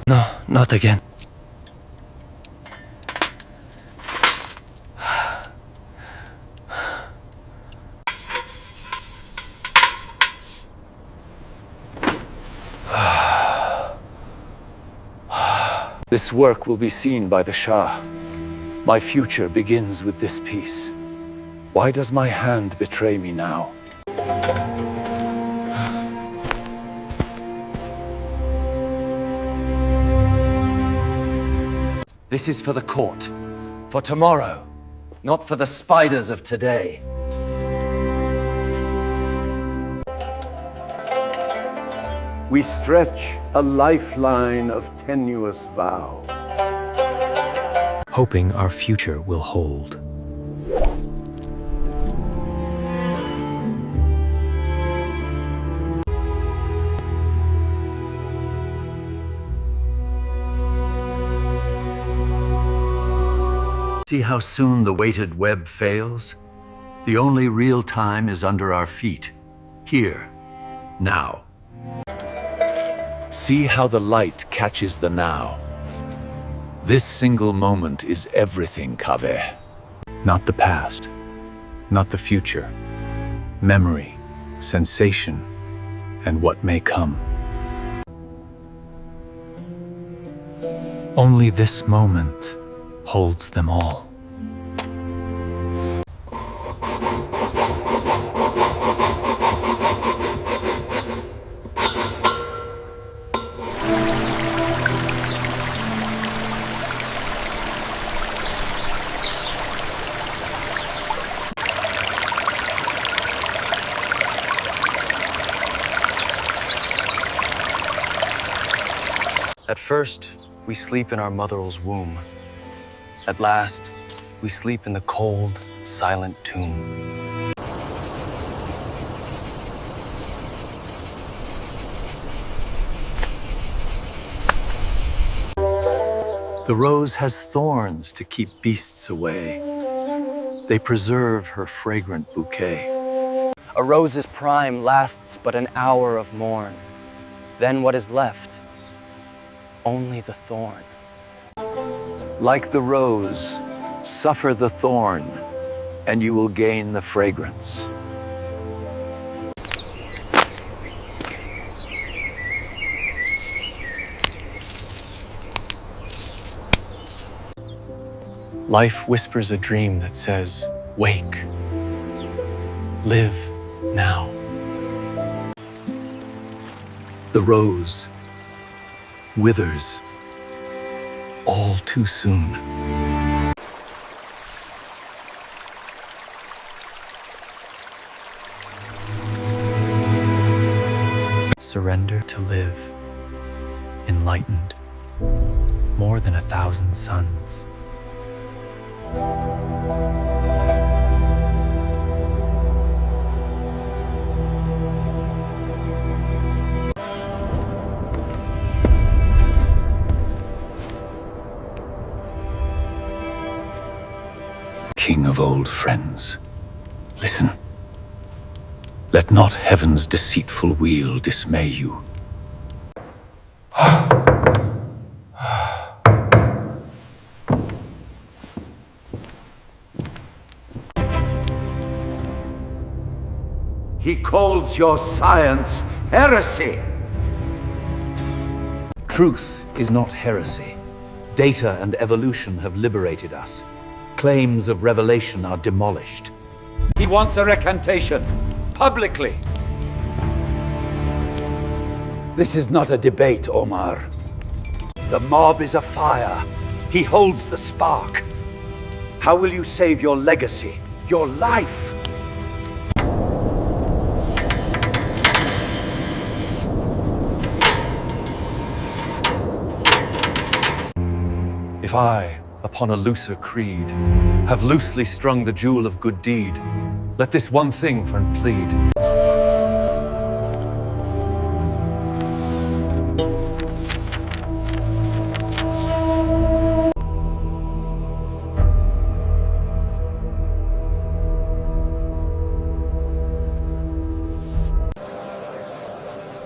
No, not again. This work will be seen by the Shah. My future begins with this piece. Why does my hand betray me now? This is for the court, for tomorrow, not for the spiders of today. We stretch a lifeline of tenuous vow, Hoping our future will hold. See how soon the weighted web fails? The only real time is under our feet. Here, now. See how the light catches the now. This single moment is everything, Kaveh. Not the past, not the future. Memory, sensation, and what may come. Only this moment holds them all. At first, we sleep in our mother's womb. At last, we sleep in the cold, silent tomb. The rose has thorns to keep beasts away. They preserve her fragrant bouquet. A rose's prime lasts but an hour of morn. Then what is left? Only the thorn. Like the rose, suffer the thorn, and you will gain the fragrance. Life whispers a dream that says, wake, live now. The rose withers all too soon. Surrender to live, enlightened, more than 1,000 suns. King of old friends, listen. Let not heaven's deceitful wheel dismay you. He calls your science heresy. Truth is not heresy. Data and evolution have liberated us. Claims of revelation are demolished. He wants a recantation, publicly. This is not a debate, Omar. The mob is afire. He holds the spark. How will you save your legacy, your life? If I, upon a looser creed, have loosely strung the jewel of good deed, let this one thing, friend, plead.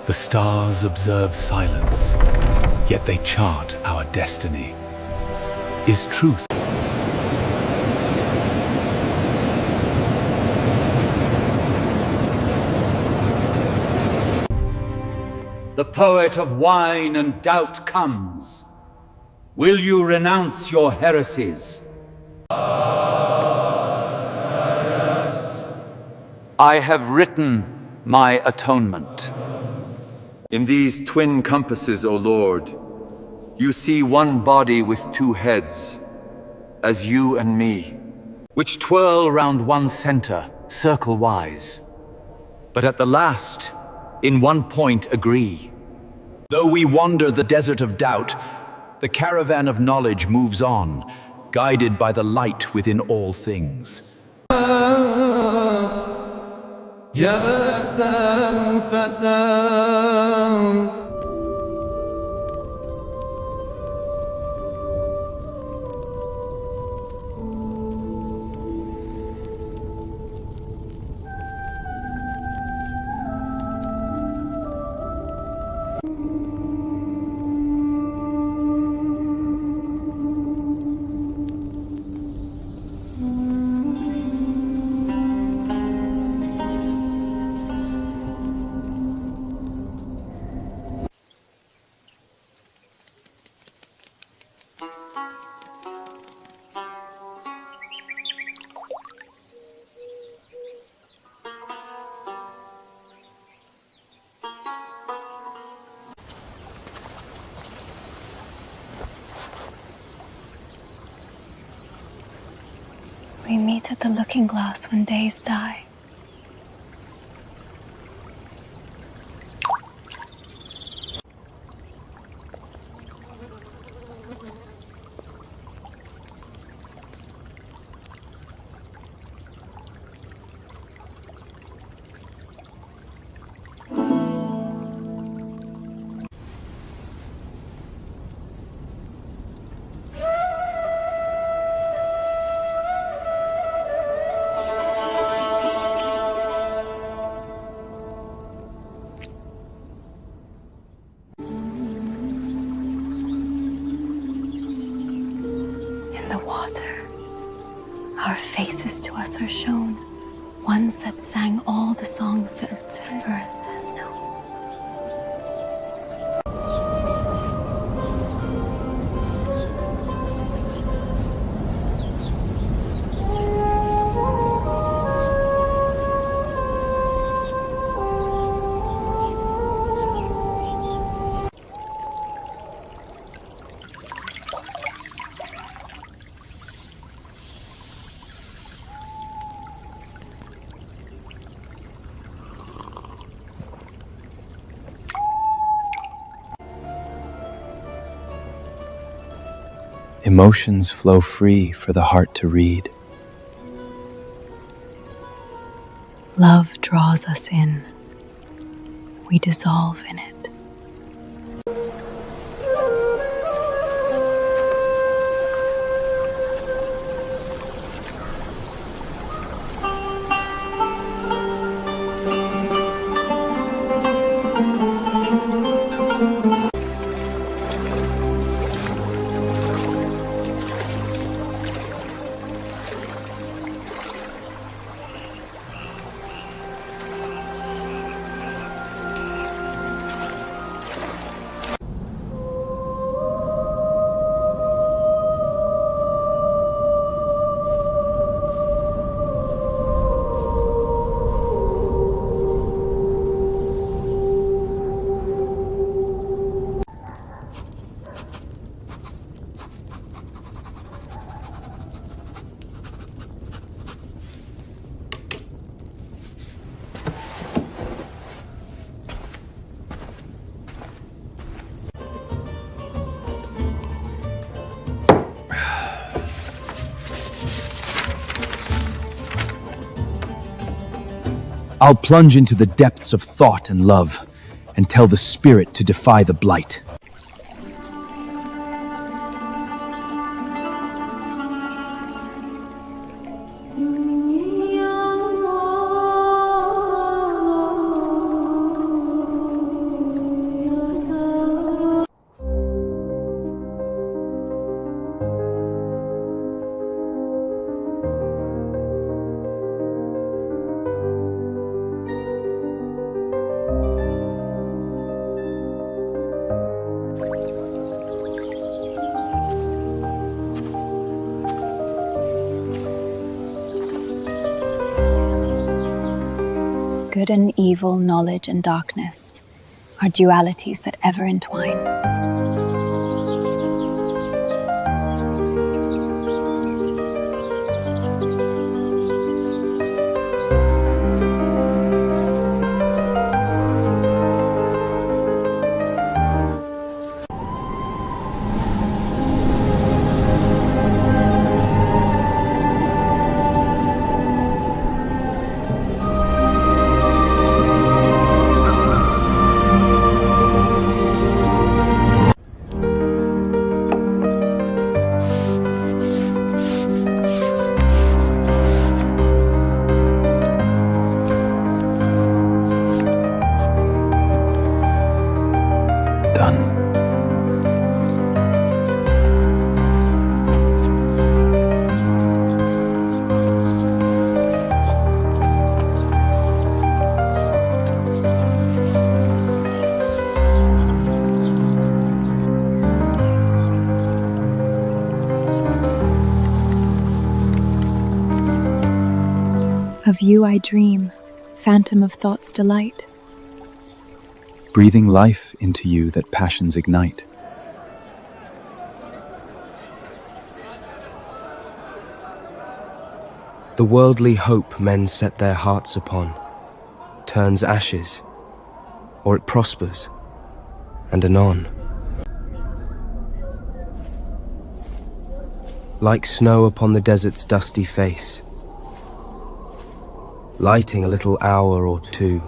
The stars observe silence, yet they chart our destiny. Is truth The poet of wine and doubt comes. Will you renounce your heresies? I have written my atonement. In these twin compasses, O Lord, you see one body with two heads, as you and me, Which twirl round one center, circle-wise, but at the last, in one point agree. Though we wander the desert of doubt, the caravan of knowledge moves on, guided by the light within all things. We meet at the looking glass when days die. In the water, our faces to us are shown, ones that sang all the songs that earth has known. Emotions flow free for the heart to read. Love draws us in. We dissolve in it. I'll plunge into the depths of thought and love, and tell the spirit to defy the blight. Good and evil, knowledge and darkness are dualities that ever entwine. Of you I dream, phantom of thought's delight. Breathing life into you that passions ignite. The worldly hope men set their hearts upon turns ashes, or it prospers, and anon. Like snow upon the desert's dusty face, lighting a little hour or two,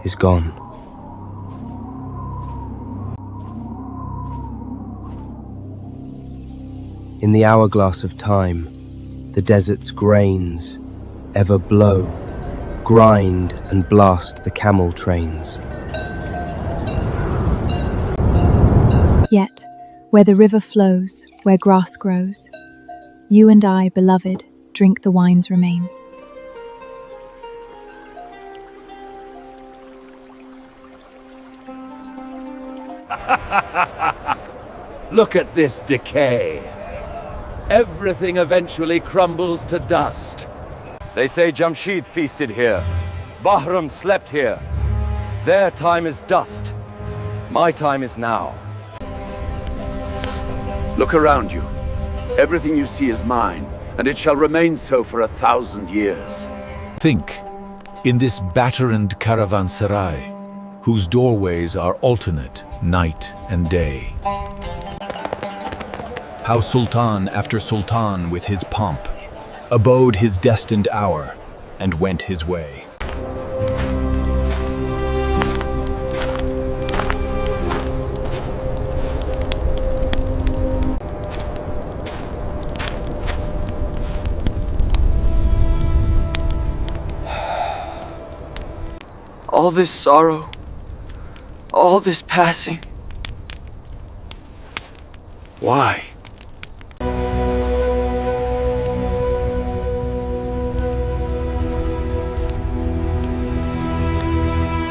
is gone. In the hourglass of time, the desert's grains ever blow, grind and blast the camel trains. Yet, where the river flows, where grass grows, you and I, beloved, drink the wine's remains. Look at this decay. Everything eventually crumbles to dust. They say Jamshid feasted here. Bahram slept here. Their time is dust. My time is now. Look around you. Everything you see is mine, and it shall remain so for 1,000 years. Think, in this battered caravanserai, whose doorways are alternate, night and day. How Sultan after Sultan with his pomp abode his destined hour and went his way. All this sorrow, all this passing. Why?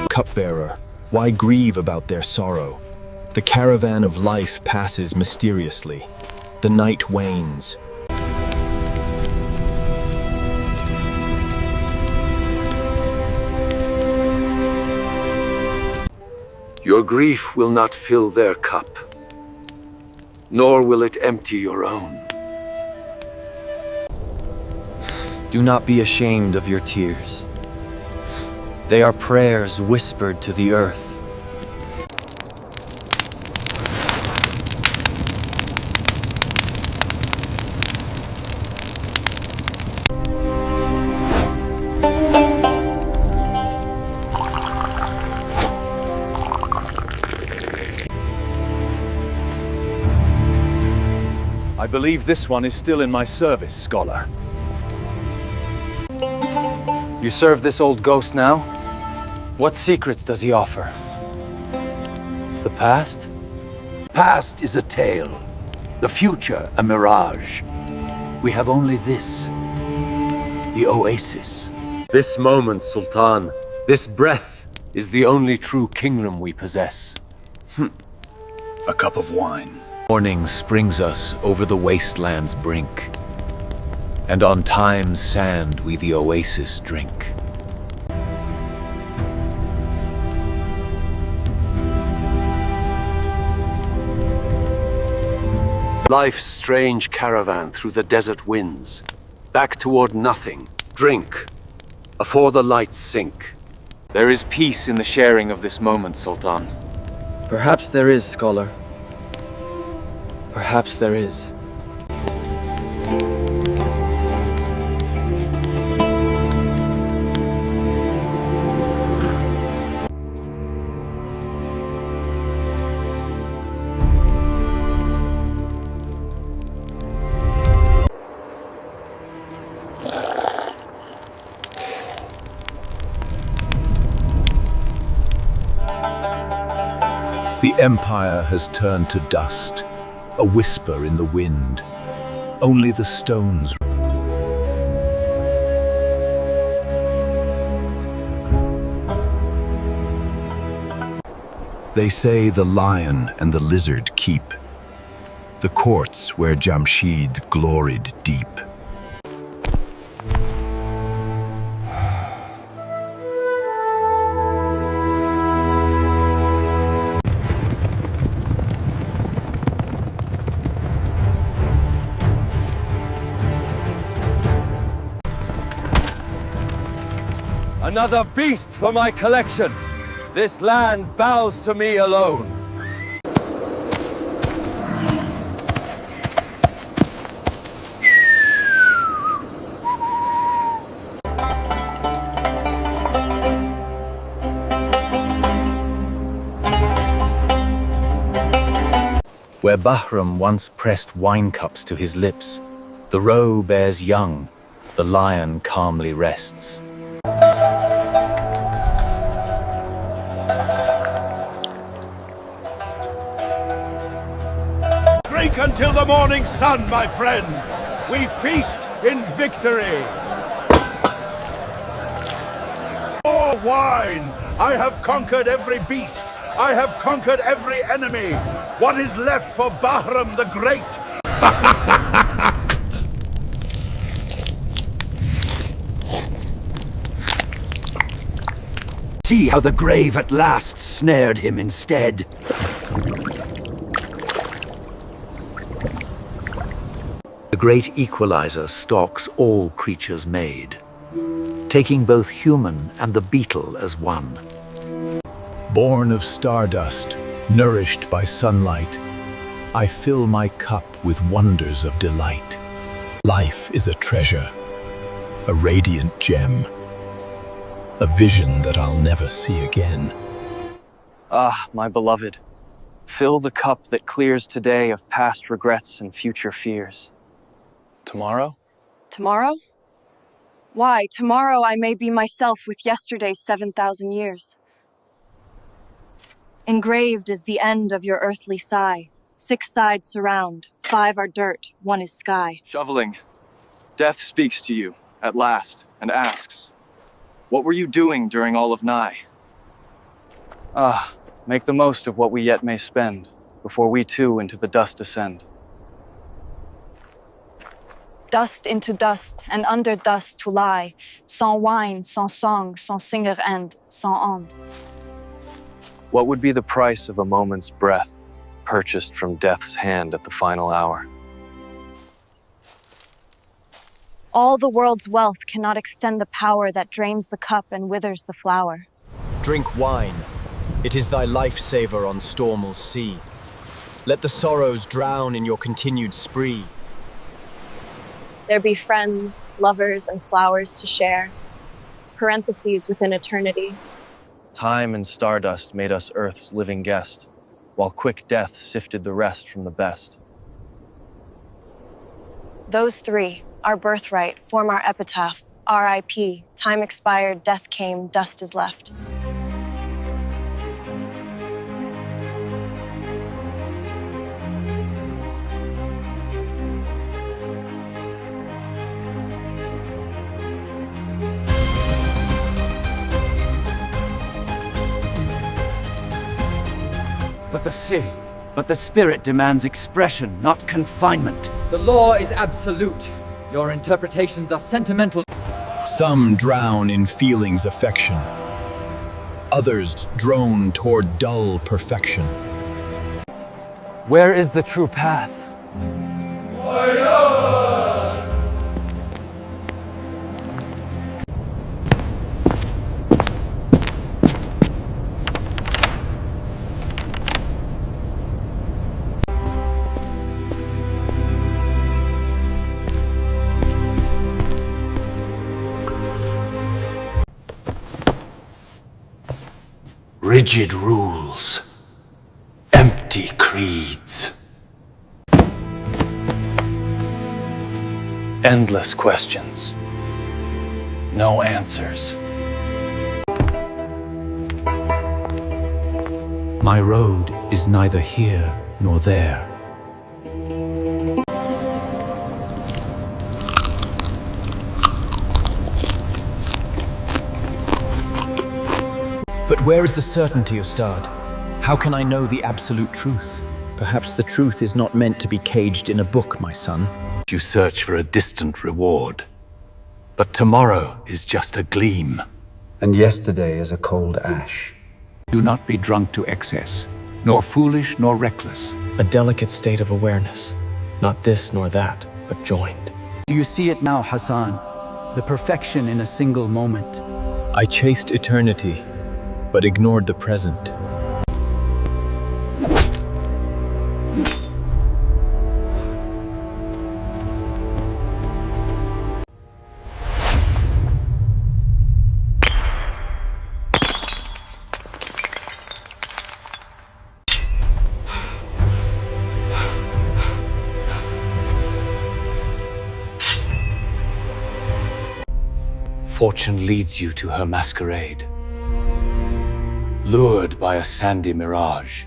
Cupbearer, why grieve about their sorrow? The caravan of life passes mysteriously. The night wanes. Your grief will not fill their cup, nor will it empty your own. Do not be ashamed of your tears. They are prayers whispered to the earth. I believe this one is still in my service, scholar. You serve this old ghost now? What secrets does he offer? The past? Past is a tale, the future a mirage. We have only this, the oasis. This moment, Sultan, this breath is the only true kingdom we possess. A cup of wine. Morning springs us over the wasteland's brink, and on time's sand we the oasis drink. Life's strange caravan through the desert winds. Back toward nothing. Drink, afore the lights sink. There is peace in the sharing of this moment, Sultan. Perhaps there is, scholar. Perhaps there is. The Empire has turned to dust, a whisper in the wind. Only the stones. They say the lion and the lizard keep the courts where Jamshid gloried deep. Another beast for my collection. This land bows to me alone. Where Bahram once pressed wine cups to his lips, the roe bears young, the lion calmly rests. Drink until the morning sun, my friends. We feast in victory. More wine. I have conquered every beast. I have conquered every enemy. What is left for Bahram the Great? See how the grave at last snared him instead. The great equalizer stalks all creatures made, taking both human and the beetle as one. Born of stardust, nourished by sunlight, I fill my cup with wonders of delight. Life is a treasure, a radiant gem, a vision that I'll never see again. Ah, my beloved, fill the cup that clears today of past regrets and future fears. Tomorrow? Tomorrow? Why, tomorrow I may be myself with yesterday's 7,000 years. Engraved is the end of your earthly sigh. 6 sides surround, 5 are dirt, 1 is sky. Shoveling. Death speaks to you, at last, and asks, what were you doing during all of Nigh? Ah, make the most of what we yet may spend, before we too into the dust descend. Dust into dust, and under dust to lie, sans wine, sans song, sans singer and sans end. What would be the price of a moment's breath, purchased from death's hand at the final hour? All the world's wealth cannot extend the power that drains the cup and withers the flower. Drink wine. It is thy life-saver on Stormel's sea. Let the sorrows drown in your continued spree. There be friends, lovers, and flowers to share. Parentheses within eternity. Time and stardust made us Earth's living guest, while quick death sifted the rest from the best. Those 3, our birthright, form our epitaph. R.I.P. Time expired, death came, dust is left. But the spirit demands expression, not confinement. The law is absolute. Your interpretations are sentimental. Some drown in feelings affection. Others drone toward dull perfection. Where is the true path? Rigid rules, empty creeds. Endless questions. No answers. My road is neither here nor there. But where is the certainty, Ustad? How can I know the absolute truth? Perhaps the truth is not meant to be caged in a book, my son. You search for a distant reward. But tomorrow is just a gleam. And yesterday is a cold ash. Do not be drunk to excess, nor foolish nor reckless. A delicate state of awareness. Not this nor that, but joined. Do you see it now, Hassan? The perfection in a single moment. I chased eternity, but ignored the present. Fortune leads you to her masquerade, lured by a sandy mirage.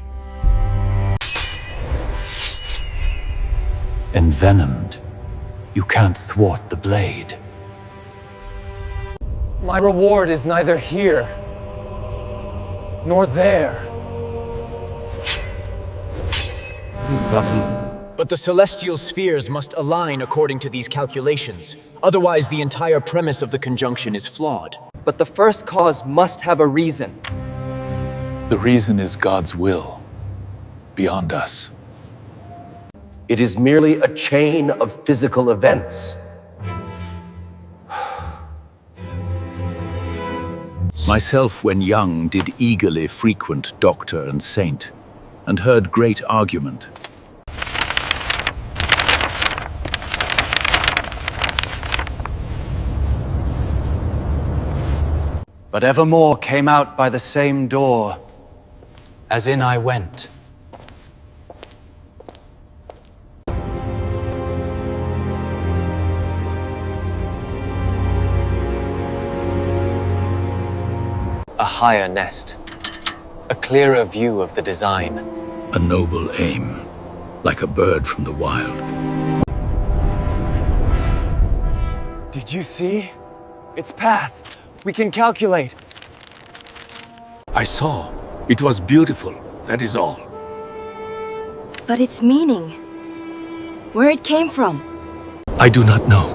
Envenomed, you can't thwart the blade. My reward is neither here nor there. But the celestial spheres must align according to these calculations. Otherwise, the entire premise of the conjunction is flawed. But the first cause must have a reason. The reason is God's will, beyond us. It is merely a chain of physical events. Myself, when young, did eagerly frequent doctor and saint, and heard great argument. But evermore came out by the same door, as in I went. A higher nest, a clearer view of the design. A noble aim, like a bird from the wild. Did you see? Its path. We can calculate. I saw. It was beautiful, that is all. But its meaning, where it came from. I do not know.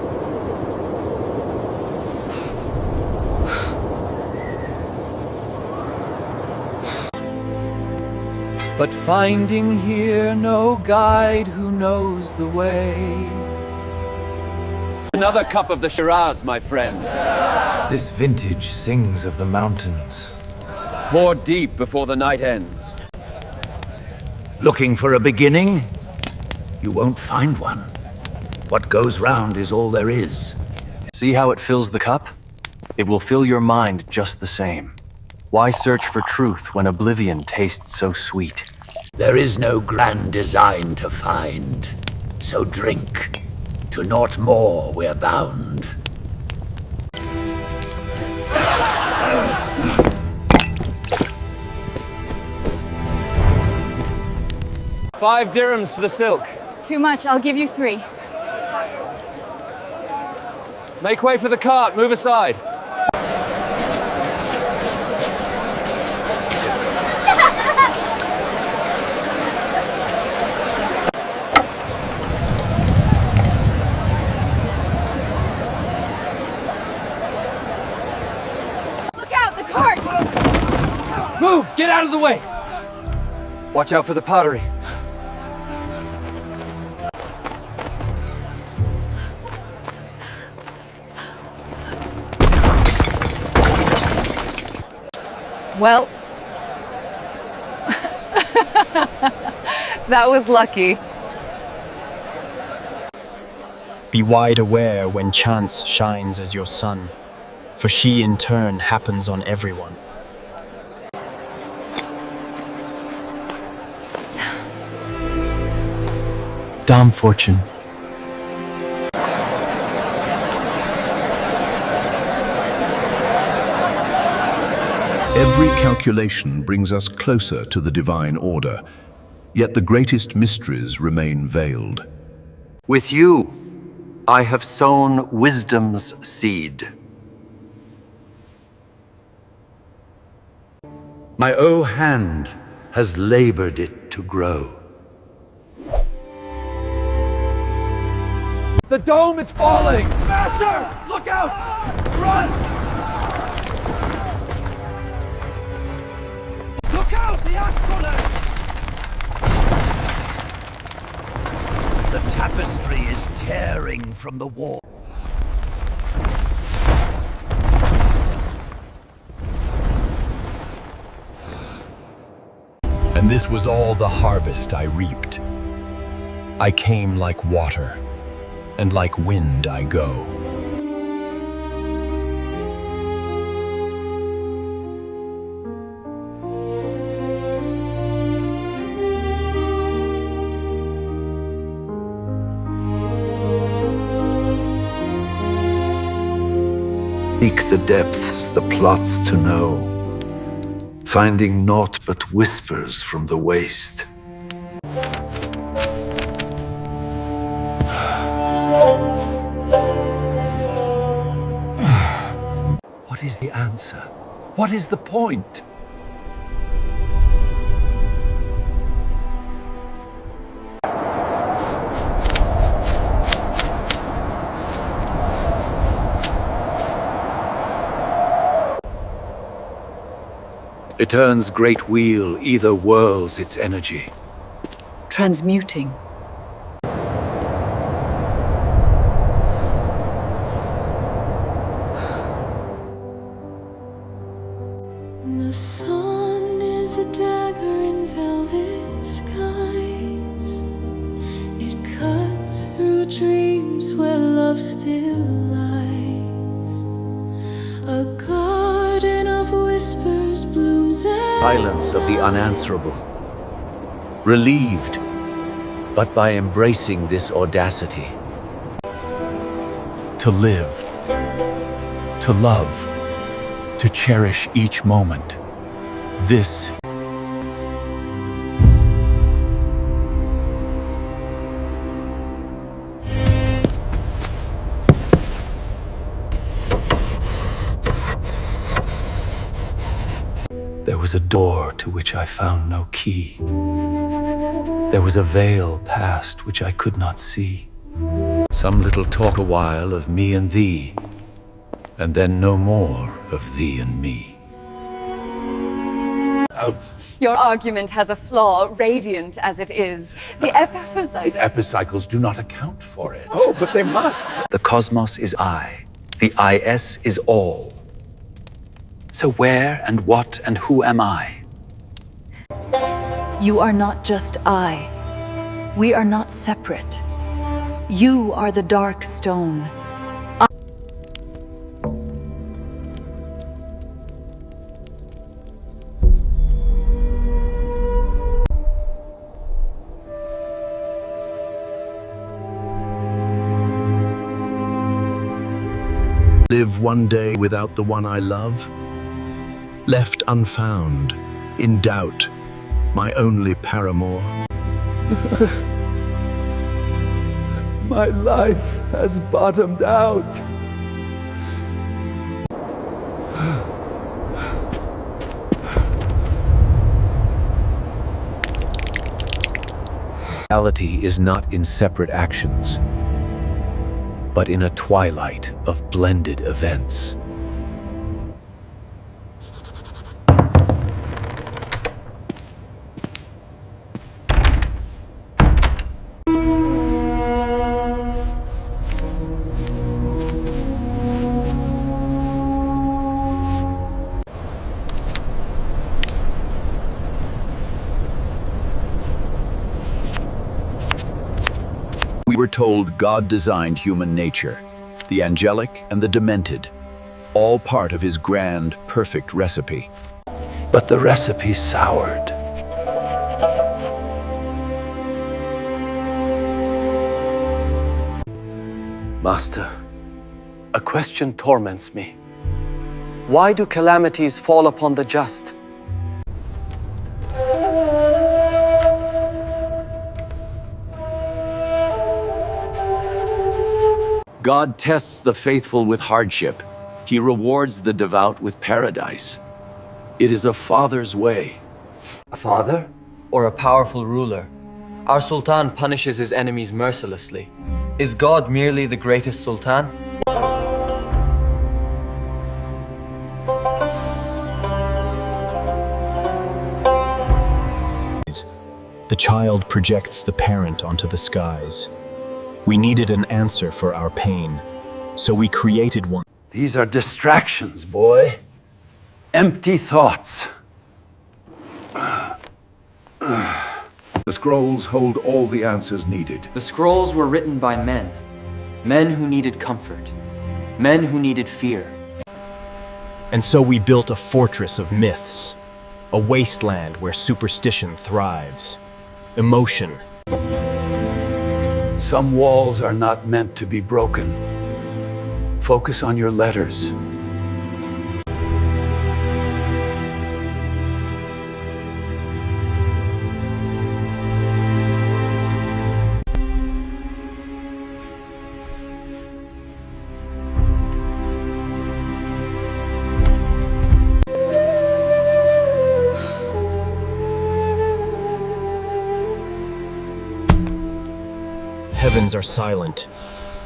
But finding here no guide who knows the way. Another cup of the Shiraz, my friend. This vintage sings of the mountains. Pour deep before the night ends. Looking for a beginning? You won't find one. What goes round is all there is. See how it fills the cup? It will fill your mind just the same. Why search for truth when oblivion tastes so sweet? There is no grand design to find. So drink. To naught more we're bound. $5 dirhams for the silk. Too much, I'll give you 3. Make way for the cart, move aside. Look out, the cart! Move, get out of the way. Watch out for the pottery. Well, that was lucky. Be wide aware when chance shines as your sun, for she in turn happens on everyone. Dame Fortune. Every calculation brings us closer to the divine order, yet the greatest mysteries remain veiled. With you, I have sown wisdom's seed. My own hand has labored it to grow. The dome is falling! Master! Look out! Run! Look out! The astrolabe! The tapestry is tearing from the wall. And this was all the harvest I reaped. I came like water, and like wind I go. Seek the depths, the plots to know, finding naught but whispers from the waste. What is the answer? What is the point? Etern's great wheel either whirls its energy. Transmuting. The sun is a dagger in velvet skies. It cuts through dreams where love still lies. A garden of whispers blooms at Silence of the unanswerable. Relieved, but by embracing this audacity. To live, to love, to cherish each moment. This There was a door to which I found no key. There was a veil past which I could not see. Some little talk a while of me and thee, and then no more of thee and me. Your argument has a flaw, radiant as it is. The Epicycles do not account for it. Oh, but they must. The cosmos is I. The IS is all. So where and what and who am I? You are not just I. We are not separate. You are the dark stone. Live one day without the one I love? Left unfound, in doubt, my only paramour. My life has bottomed out. Reality is not in separate actions, but in a twilight of blended events. We were told God designed human nature, the angelic and the demented, all part of his grand, perfect recipe. But the recipe soured. Master, a question torments me. Why do calamities fall upon the just? God tests the faithful with hardship. He rewards the devout with paradise. It is a father's way. A father? Or a powerful ruler? Our sultan punishes his enemies mercilessly. Is God merely the greatest sultan? The child projects the parent onto the skies. We needed an answer for our pain, so we created one. These are distractions, boy. Empty thoughts. The scrolls hold all the answers needed. The scrolls were written by men. Men who needed comfort. Men who needed fear. And so we built a fortress of myths, a wasteland where superstition thrives, emotion. Some walls are not meant to be broken. Focus on your letters. Heavens are silent.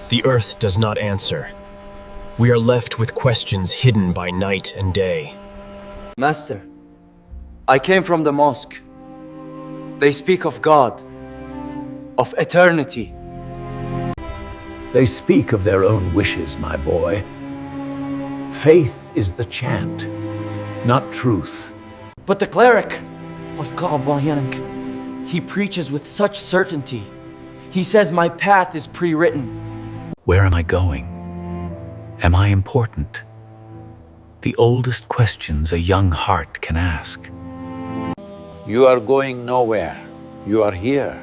The earth does not answer. We are left with questions hidden by night and day. Master, I came from the mosque. They speak of God, of eternity. They speak of their own wishes, my boy. Faith is the chant, not truth. But the cleric, he preaches with such certainty. He says my path is pre-written. Where am I going? Am I important? The oldest questions a young heart can ask. You are going nowhere. You are here.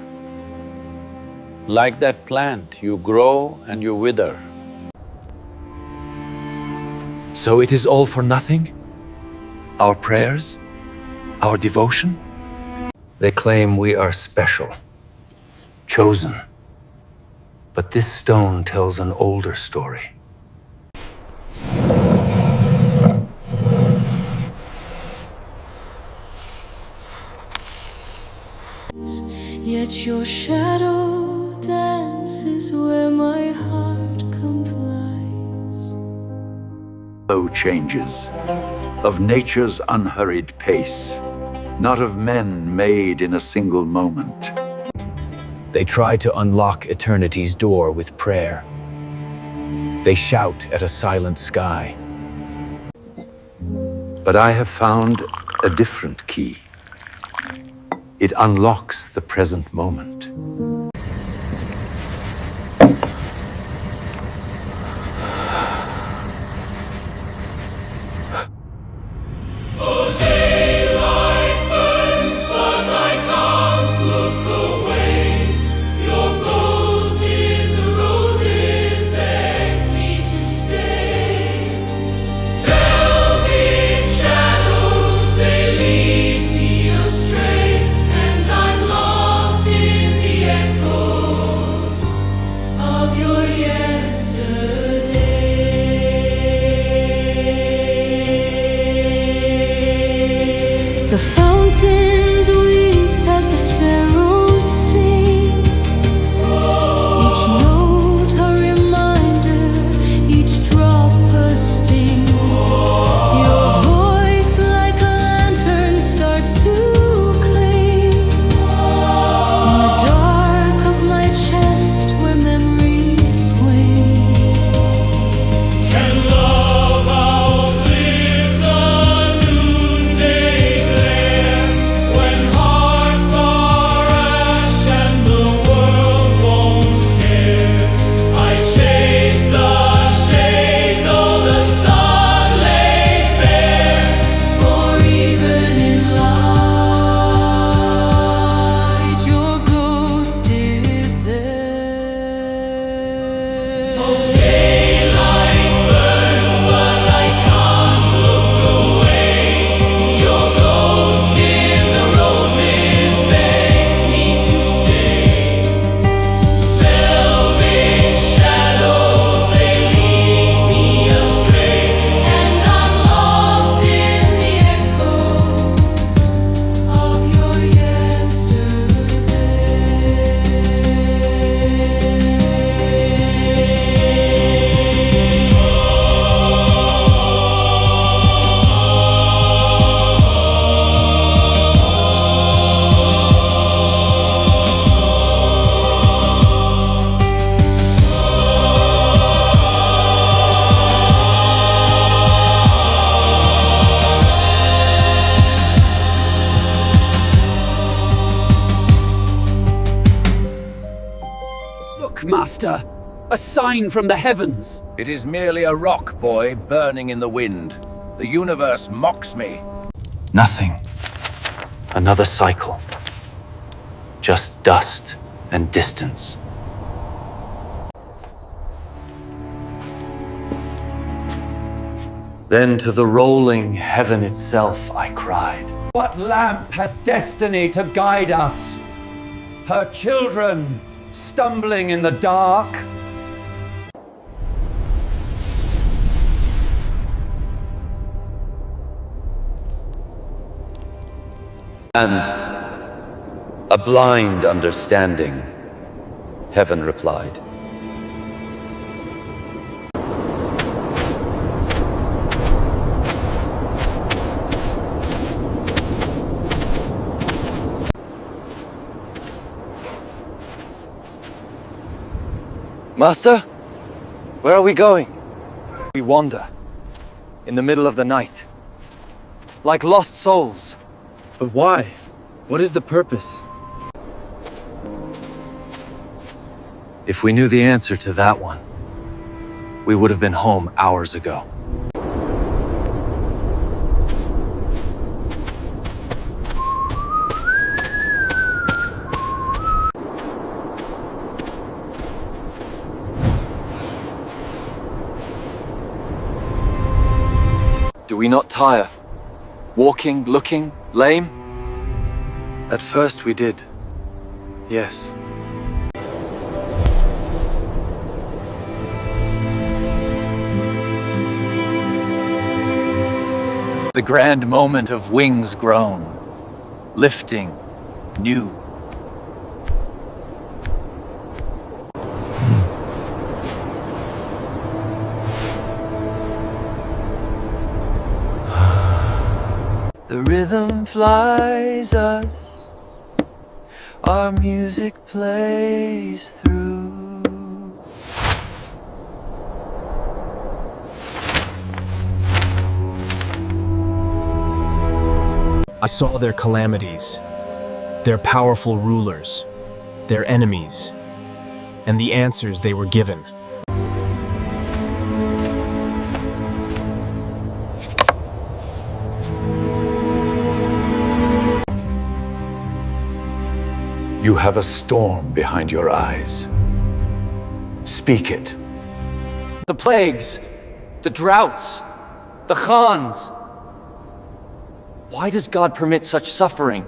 Like that plant, you grow and you wither. So it is all for nothing? Our prayers? Our devotion? They claim we are special, chosen. But this stone tells an older story. Yet your shadow dances where my heart complies. Slow changes, of nature's unhurried pace, not of men made in a single moment. They try to unlock eternity's door with prayer. They shout at a silent sky. But I have found a different key. It unlocks the present moment. They lead me astray, and I'm lost in rock, Master! A sign from the heavens! It is merely a rock, boy, burning in the wind. The universe mocks me. Nothing. Another cycle. Just dust and distance. Then to the rolling heaven itself I cried. What lamp has destiny to guide us? Her children stumbling in the dark? And a blind understanding, heaven replied. Master, where are we going? We wander in the middle of the night, like lost souls. But why? What is the purpose? If we knew the answer to that one, we would have been home hours ago. Do we not tire? Walking, looking, lame? At first we did. Yes. The grand moment of wings grown, lifting, new. The rhythm flies us, our music plays through. I saw their calamities, their powerful rulers, their enemies, and the answers they were given. You have a storm behind your eyes. Speak it. The plagues, the droughts, the Khans. Why does God permit such suffering?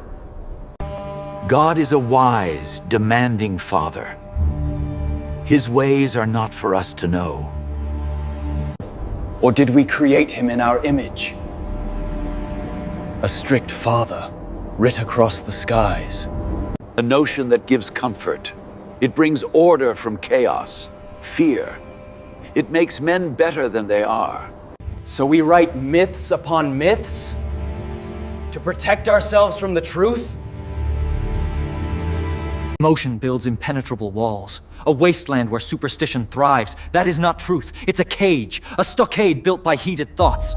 God is a wise, demanding Father. His ways are not for us to know. Or did we create him in our image? A strict father, writ across the skies. A notion that gives comfort. It brings order from chaos, fear. It makes men better than they are. So we write myths upon myths? To protect ourselves from the truth? Emotion builds impenetrable walls. A wasteland where superstition thrives. That is not truth. It's a cage. A stockade built by heated thoughts.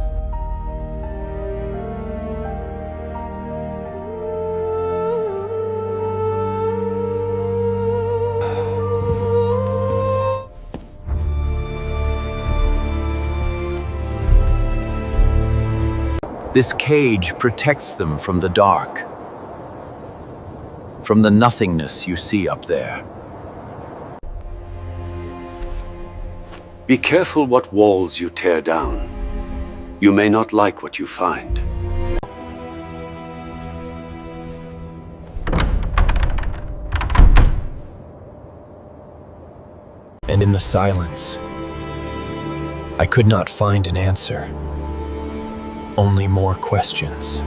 This cage protects them from the dark, from the nothingness you see up there. Be careful what walls you tear down. You may not like what you find. And in the silence, I could not find an answer. Only more questions.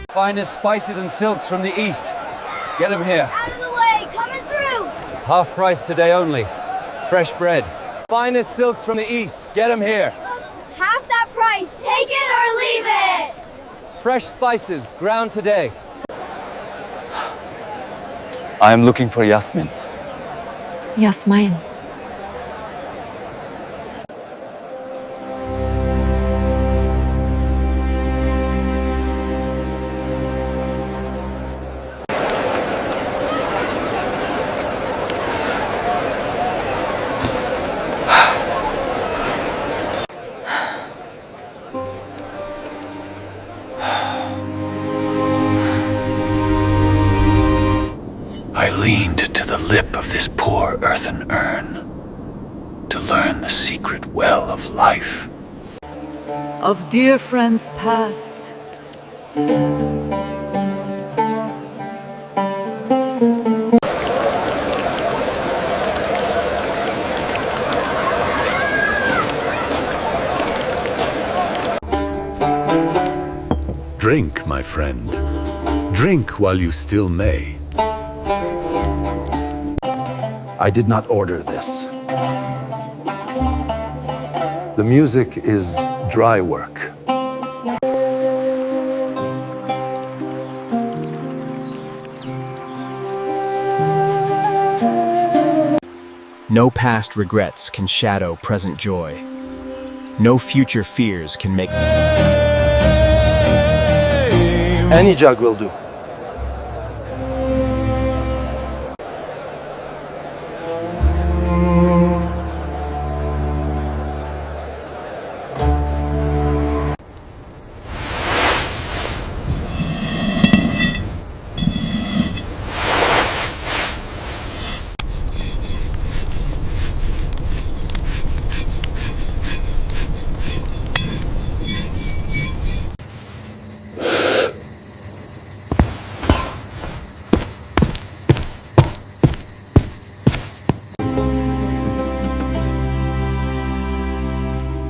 Finest spices and silks from the east. Get them here. Out of the way, coming through! Half price today only. Fresh bread. Finest silks from the east. Get them here. Half that price, take it or leave it! Fresh spices, ground today. I am looking for Yasmin. Yasmin. lip of this poor earthen urn to learn the secret well of life. Of dear friends past, Drink, my friend. Drink while you still may. I did not order this. The music is dry work. No past regrets can shadow present joy. No future fears can make... Any jug will do.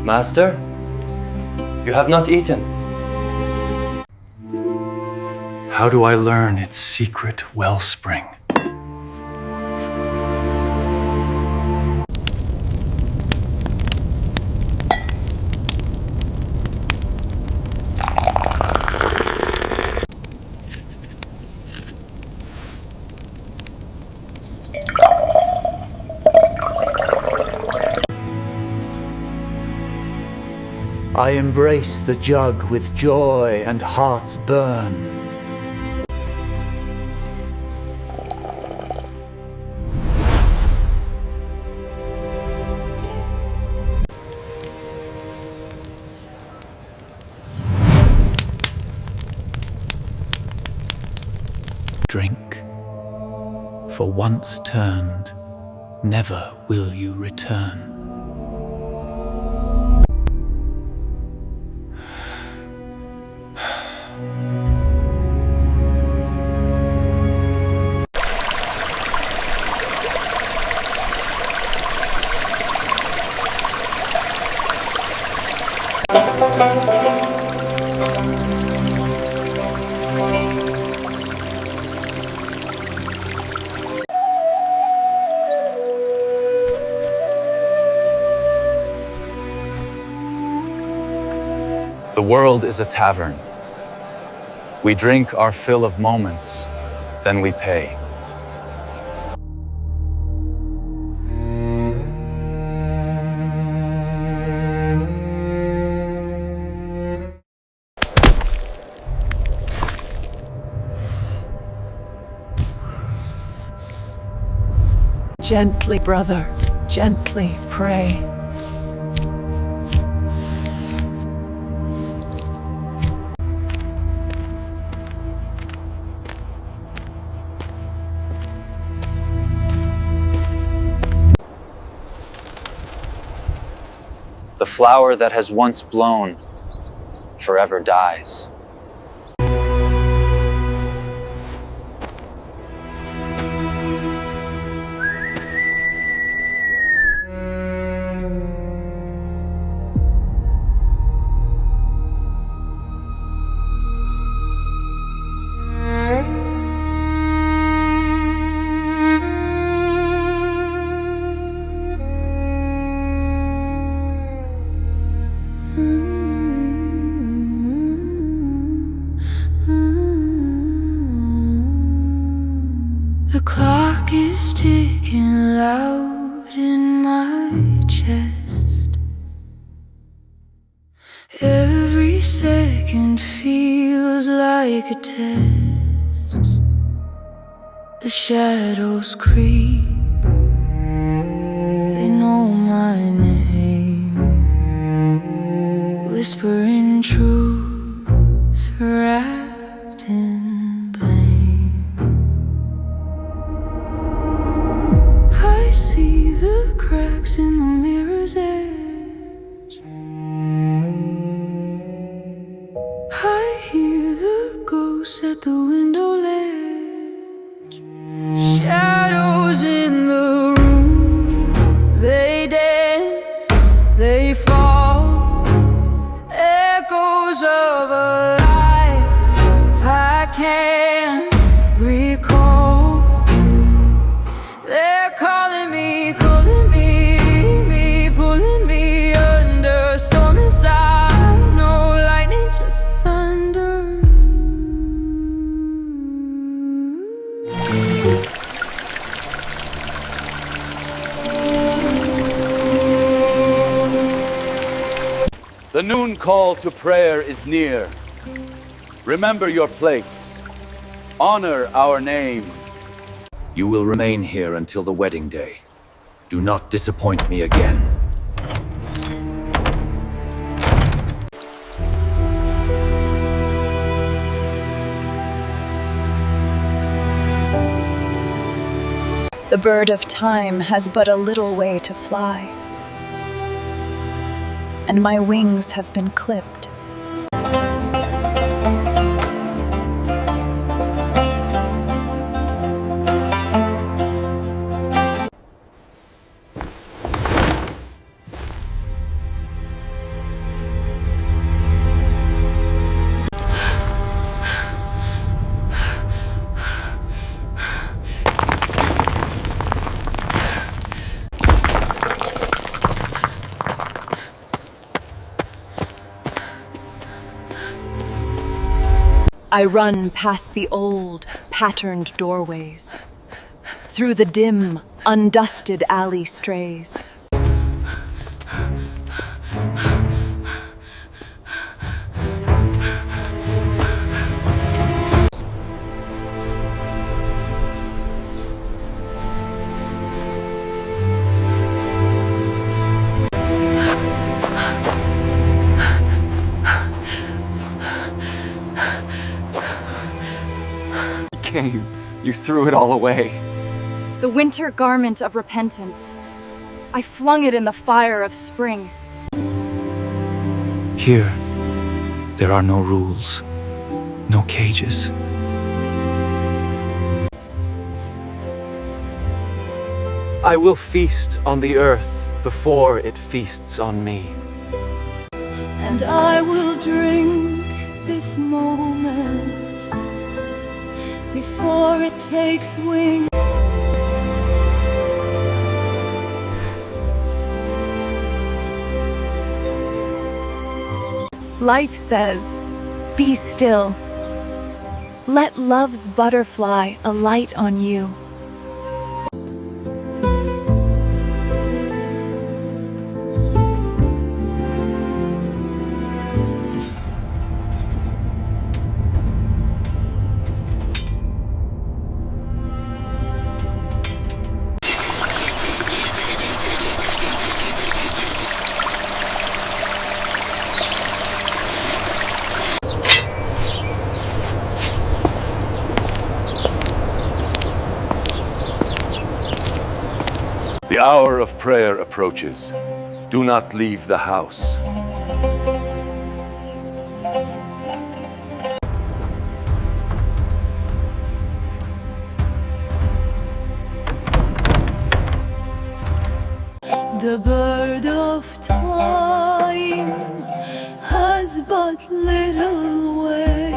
Master, you have not eaten. How do I learn its secret wellspring? I embrace the jug with joy and hearts burn. Drink, for once turned, never will you return. The world is a tavern. We drink our fill of moments, then we pay. gently, brother, gently pray. The flower that has once blown forever dies. The clock is ticking loud in my chest. Every second feels like a test. The shadows creep, they know my name, whispering truth wrapped in blame. candles at the window ledge, shadows in the room. They dance, they fall, echoes of a life I can't recall. They're calling me, pulling me under stormy side. No lightning, just thunder. The noon call to prayer is near. Remember your place. Honor our name. You will remain here until the wedding day. Do not disappoint me again. The bird of time has but a little way to fly, and my wings have been clipped. I run past the old, patterned doorways, through the dim, undusted alley strays. You threw it all away. The winter garment of repentance. I flung it in the fire of spring. Here, there are no rules, no cages. I will feast on the earth before it feasts on me. And I will drink this moment before it takes wing. Life says, be still. Let love's butterfly alight on you. The hour of prayer approaches. Do not leave the house. The bird of time has but little way.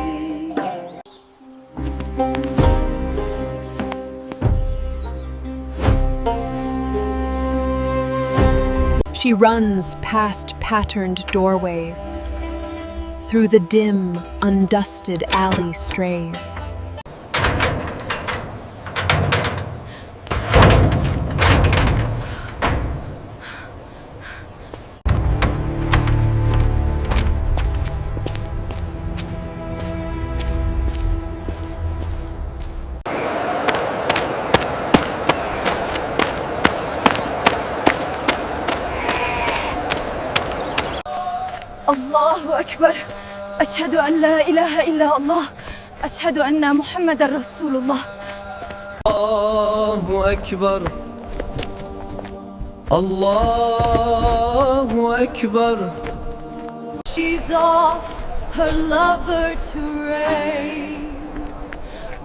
She runs past patterned doorways, through the dim, undusted alley strays. الله أكبر. أشهد أن لا إله إلا الله. أشهد أن محمد رسول الله. الله أكبر. الله أكبر. She's off, her lover to reign.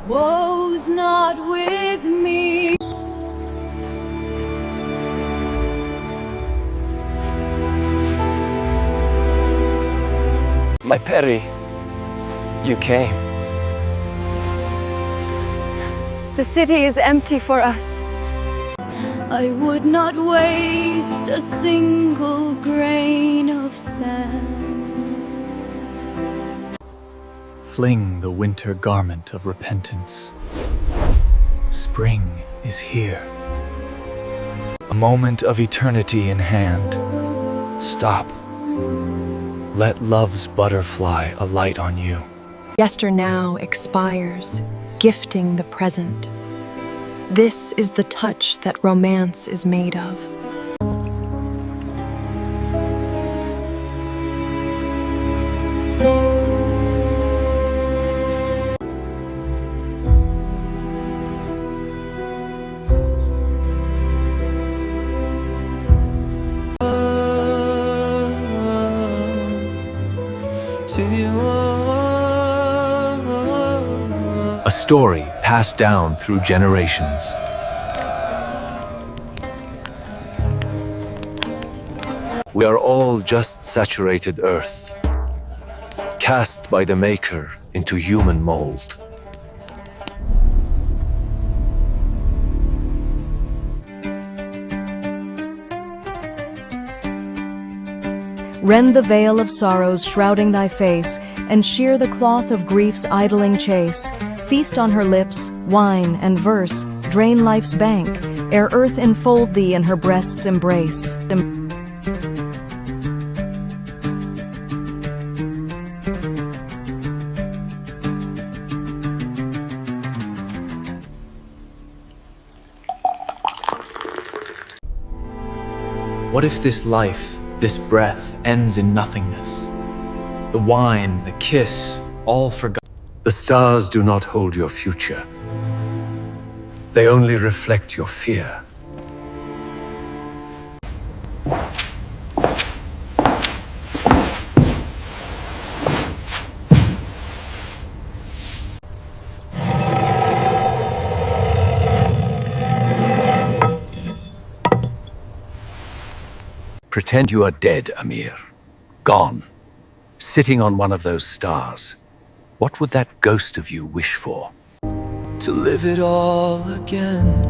woe's not with me. My Peri, you came. The city is empty for us. I would not waste a single grain of sand. Fling the winter garment of repentance. Spring is here. A moment of eternity in hand. Stop. Let love's butterfly alight on you. Yesternow expires, gifting the present. This is the touch that romance is made of. A story passed down through generations. We are all just saturated earth, cast by the Maker into human mold. Rend the veil of sorrows shrouding thy face, and shear the cloth of grief's idling chase. Feast on her lips, wine and verse, drain life's bank, ere earth enfold thee in her breast's embrace. What if this life, this breath, ends in nothingness? The wine, the kiss, all forgotten. The stars do not hold your future. They only reflect your fear. Pretend you are dead, Amir. Gone. Sitting on one of those stars. What would that ghost of you wish for? To live it all again.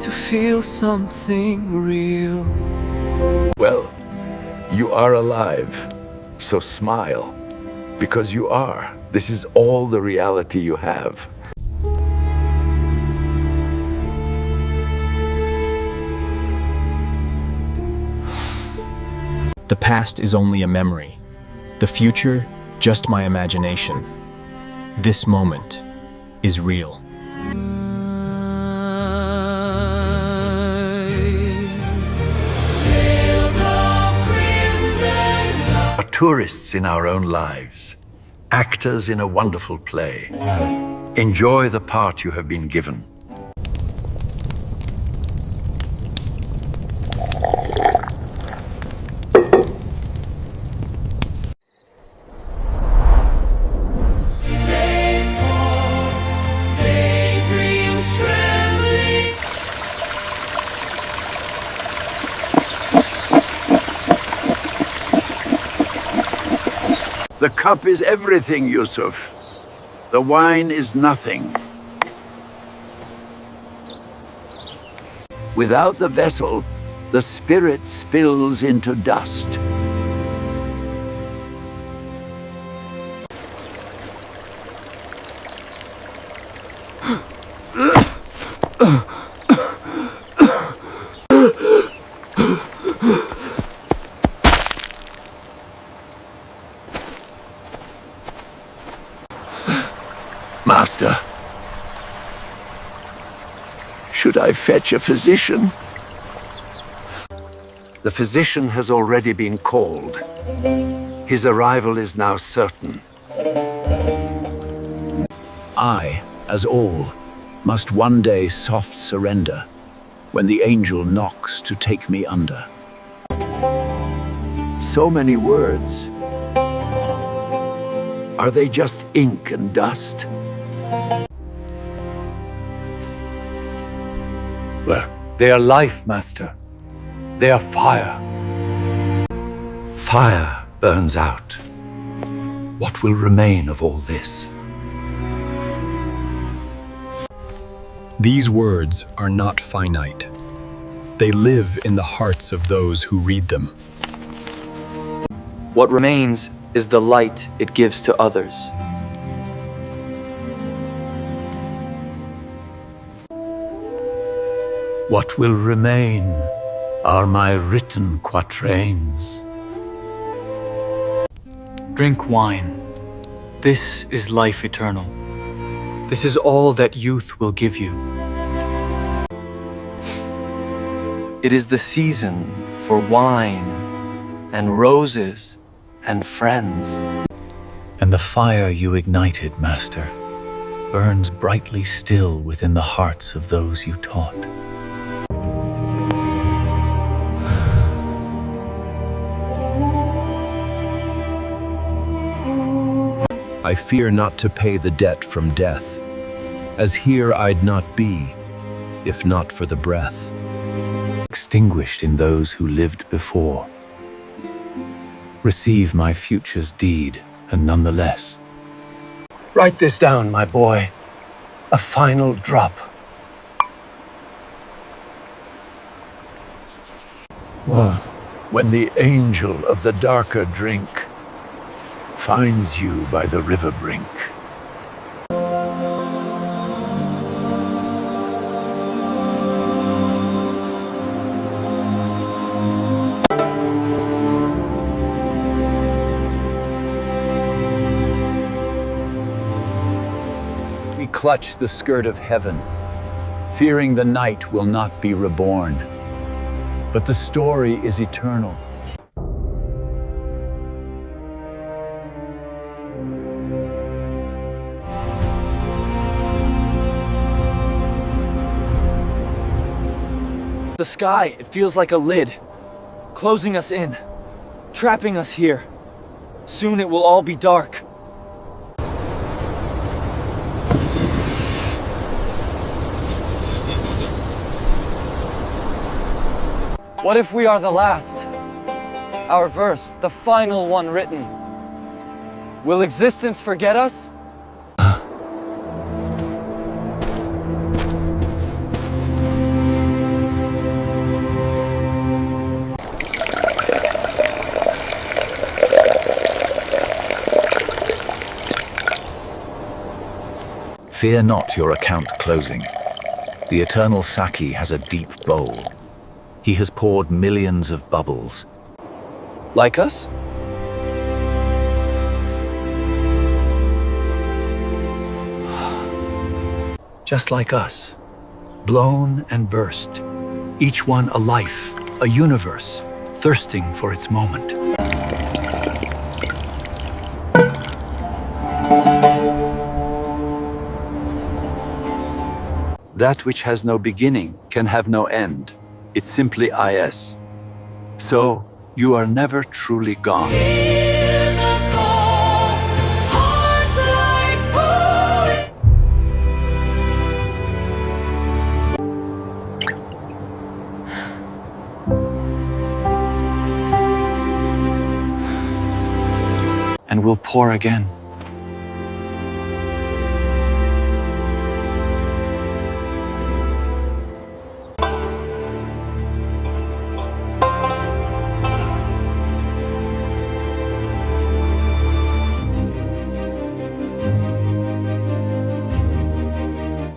To feel something real. Well, you are alive, so smile. Because you are. This is all the reality you have. The past is only a memory. The future, just my imagination. This moment is real. Are tourists in our own lives, actors in a wonderful play. Enjoy the part you have been given. The cup is everything, Yusuf. The wine is nothing. Without the vessel, the spirit spills into dust. Master, should I fetch a physician? The physician has already been called. His arrival is now certain. I, as all, must one day soft surrender when the angel knocks to take me under. So many words. Are they just ink and dust? Where? They are life, Master. They are fire. Fire burns out. What will remain of all this? These words are not finite. They live in the hearts of those who read them. What remains is the light it gives to others. What will remain are my written quatrains. Drink wine. This is life eternal. This is all that youth will give you. It is the season for wine and roses and friends. And the fire you ignited, Master, burns brightly still within the hearts of those you taught. I fear not to pay the debt from death, as here I'd not be, if not for the breath. Extinguished in those who lived before. Receive my future's deed, and nonetheless. Write this down, my boy. A final drop. When the angel of the darker drink finds you by the river brink. We clutch the skirt of heaven, fearing the night will not be reborn. But the story is eternal. The sky, it feels like a lid, closing us in, trapping us here. Soon it will all be dark. What if we are the last? Our verse, the final one written. Will existence forget us? Fear not your account closing. The eternal Saki has a deep bowl. He has poured millions of bubbles. Like us? Just like us. Blown and burst. Each one a life, a universe, thirsting for its moment. That which has no beginning can have no end. It's simply is. So, you are never truly gone. And we'll pour again.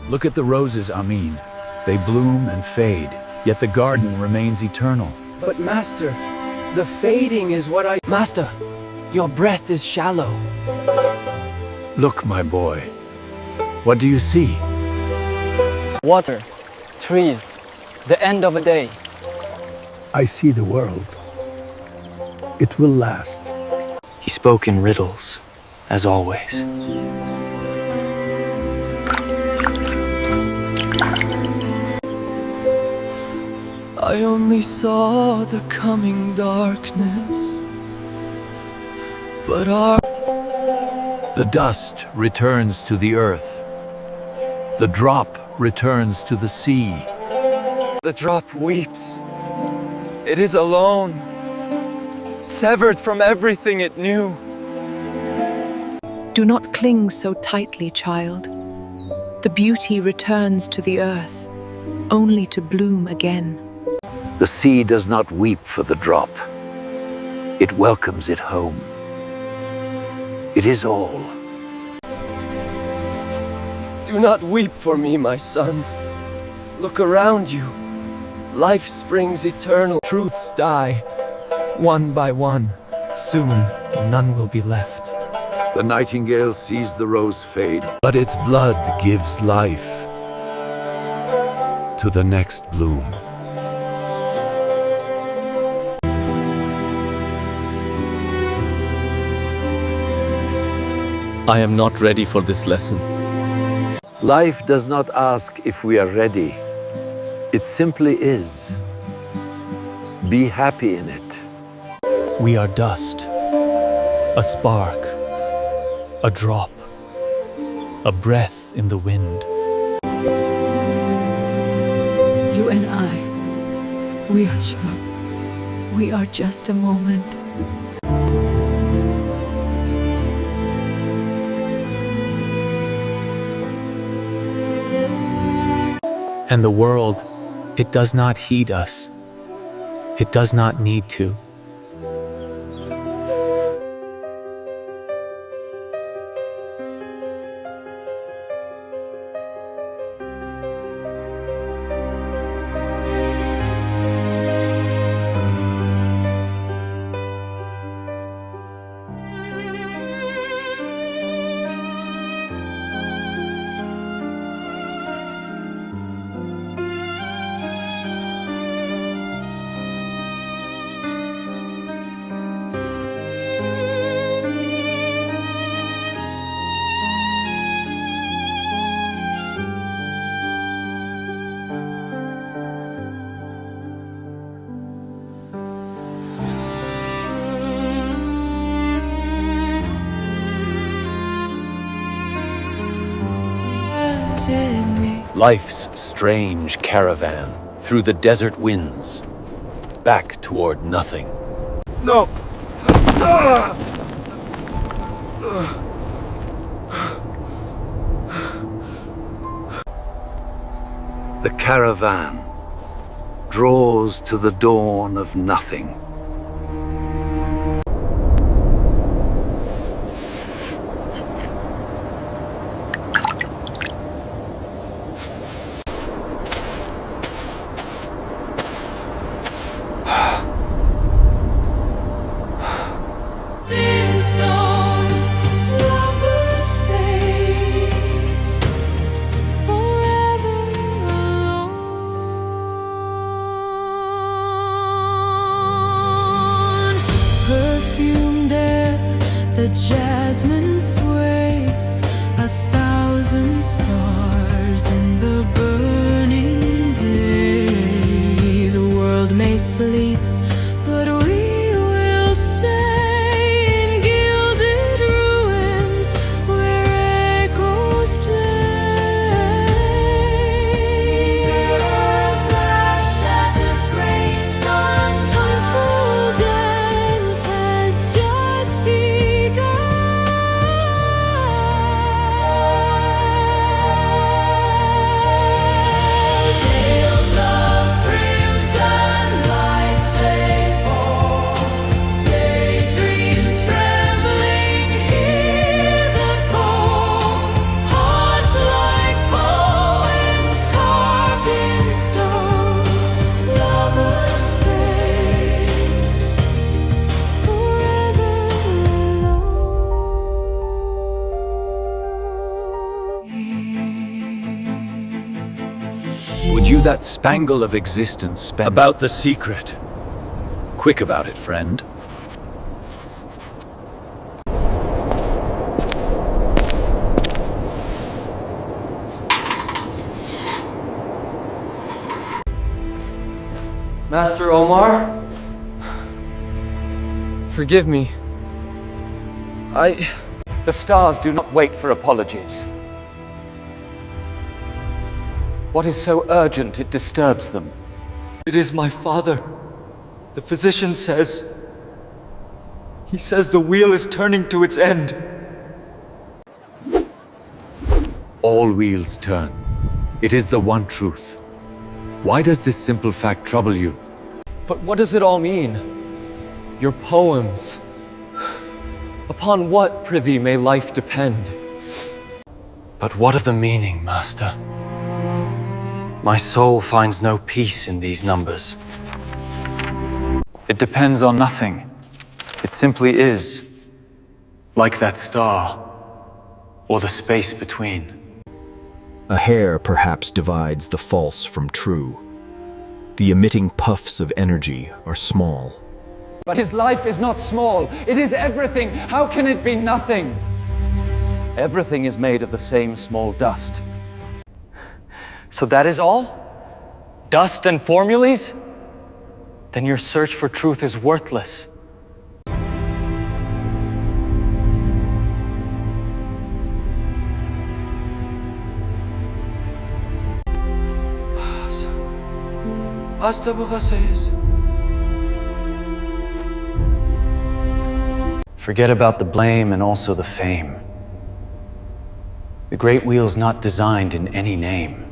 Look at the roses, Amin. They bloom and fade, yet the garden remains eternal. But Master, the fading is what I... Master, your breath is shallow. Look, my boy. What do you see? Water, trees, the end of a day. I see the world. It will last. He spoke in riddles, as always. I only saw the coming darkness, but our... The dust returns to the earth, The drop returns to the sea. The drop weeps. It is alone, severed from everything it knew. Do not cling so tightly, child. The beauty returns to the earth, only to bloom again. The sea does not weep for the drop. It welcomes it home. It is all. Do not weep for me, my son. Look around you. Life springs eternal. Truths die, one by one. Soon, none will be left. The nightingale sees the rose fade, but its blood gives life to the next bloom. I am not ready for this lesson. Life does not ask if we are ready. It simply is. Be happy in it. We are dust, a spark, a drop, a breath in the wind. You and I, we are just a moment. And the world, it does not heed us. It does not need to. Life's strange caravan through the desert winds, back toward nothing. No! The caravan draws to the dawn of nothing. The jasmine sways, 1,000 stars in the burning day. The world may sleep, but we will stay in gilded ruins where echoes play. A glass shatters grains on time's cruel dance has just Would you that spangle of existence spend About the secret. quick about it, friend? Master Omar? Forgive me. The stars do not wait for apologies. What is so urgent it disturbs them? It is my father. The physician says... He says the wheel is turning to its end. All wheels turn. It is the one truth. Why does this simple fact trouble you? But what does it all mean? Your poems. Upon what, prithee, may life depend? But what of the meaning, Master? My soul finds no peace in these numbers. It depends on nothing. It simply is. Like that star, or the space between. A hair perhaps divides the false from true. The emitting puffs of energy are small. But his life is not small. It is everything. How can it be nothing? Everything is made of the same small dust. So that is all? Dust and formulas? Then your search for truth is worthless. Forget about the blame and also the fame. The great wheel's not designed in any name.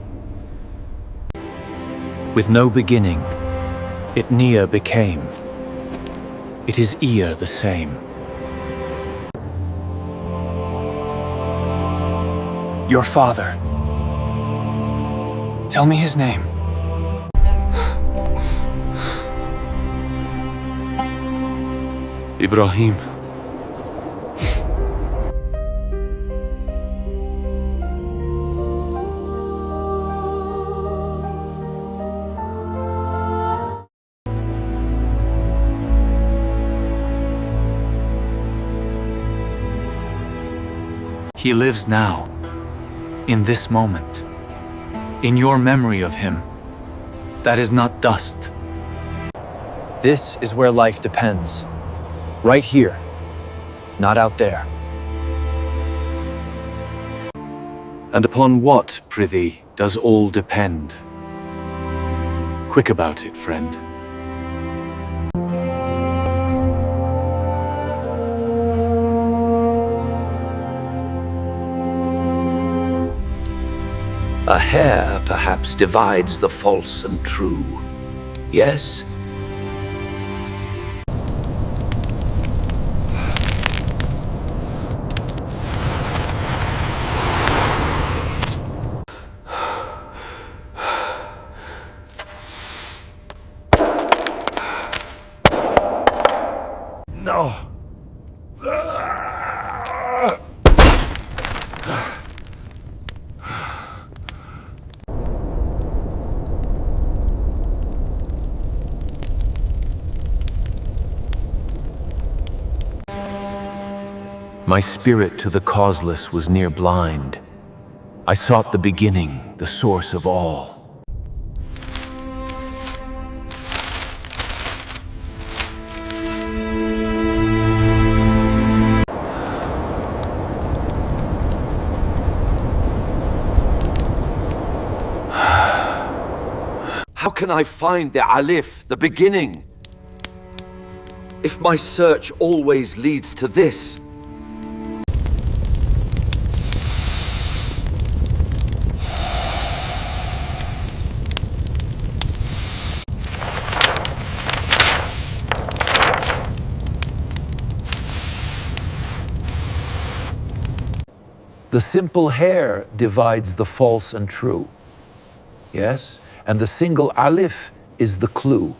With no beginning, it near became. It is ear the same. Your father. Tell me his name. Ibrahim. He lives now, in this moment, in your memory of him. That is not dust. This is where life depends. Right here, not out there. And upon what, prithee, does all depend? Quick about it, friend. A hair perhaps divides the false and true. Yes? No. My spirit to the causeless was near blind. I sought the beginning, the source of all. How can I find the Alif, the beginning? If my search always leads to this. The simple hair divides the false and true. Yes? And the single alif is the clue.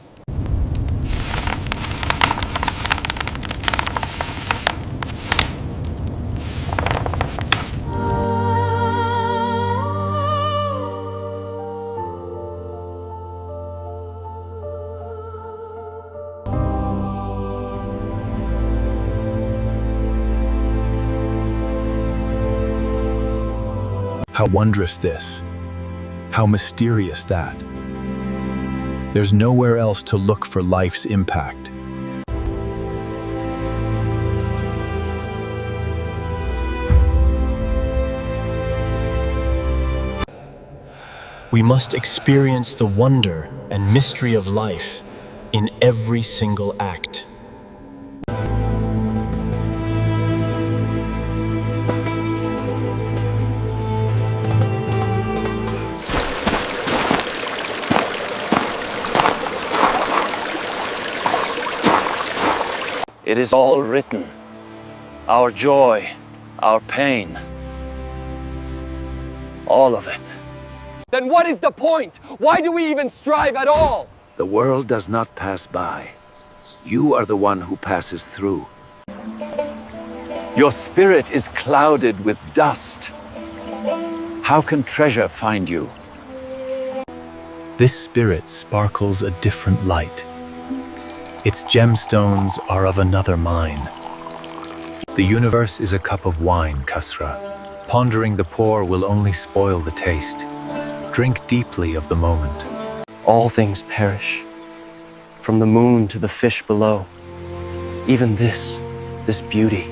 How wondrous this. How mysterious that. There's nowhere else to look for life's impact. We must experience the wonder and mystery of life in every single act. It is all written. Our joy, our pain, all of it. Then what is the point? Why do we even strive at all? The world does not pass by. You are the one who passes through. Your spirit is clouded with dust. How can treasure find you? This spirit sparkles a different light. Its gemstones are of another mine. The universe is a cup of wine, Kasra. Pondering the pour will only spoil the taste. Drink deeply of the moment. All things perish, from the moon to the fish below. Even this beauty.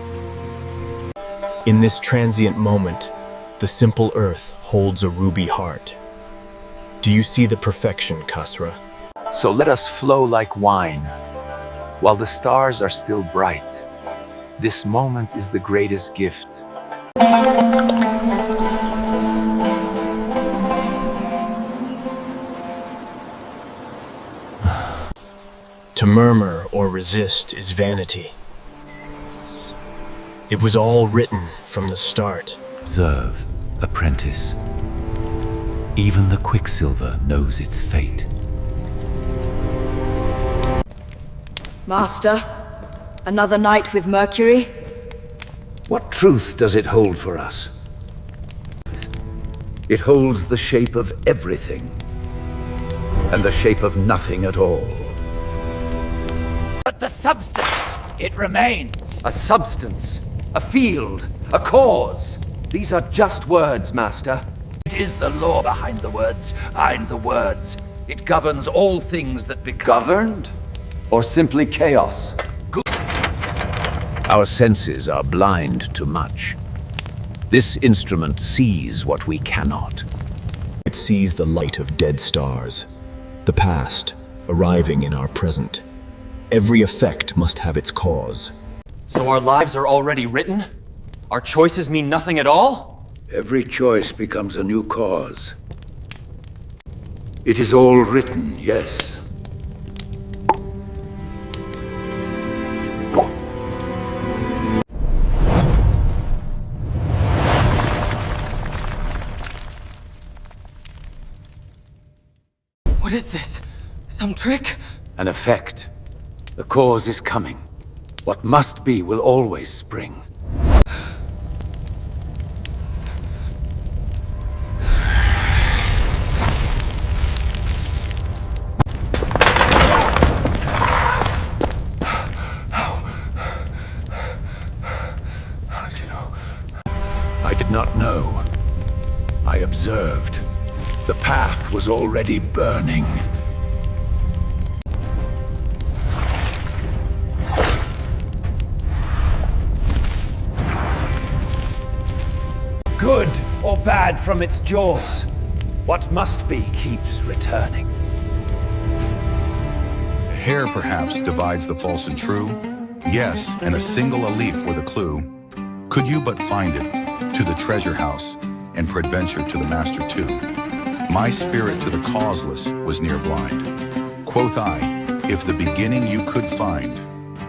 In this transient moment, the simple earth holds a ruby heart. Do you see the perfection, Kasra? So let us flow like wine, while the stars are still bright. This moment is the greatest gift. To murmur or resist is vanity. It was all written from the start. Observe, apprentice. Even the quicksilver knows its fate. Master, another night with Mercury? What truth does it hold for us? It holds the shape of everything, and the shape of nothing at all. But the substance, it remains. A substance, a field, a cause. These are just words, Master. It is the law behind the words. It governs all things that become... Governed? Or simply chaos? Our senses are blind to much. This instrument sees what we cannot. It sees the light of dead stars, the past arriving in our present. Every effect must have its cause. So our lives are already written? Our choices mean nothing at all? Every choice becomes a new cause. It is all written, yes. What is this? Some trick? An effect. The cause is coming. What must be will always spring. How did you know? I did not know. I observed. The path was already burning. Good or bad from its jaws. What must be keeps returning. A hair perhaps divides the false and true. Yes, and a single leaf were the clue. Could you but find it, to the treasure house, and peradventure to the master too. My spirit to the causeless was near blind. Quoth I, if the beginning you could find,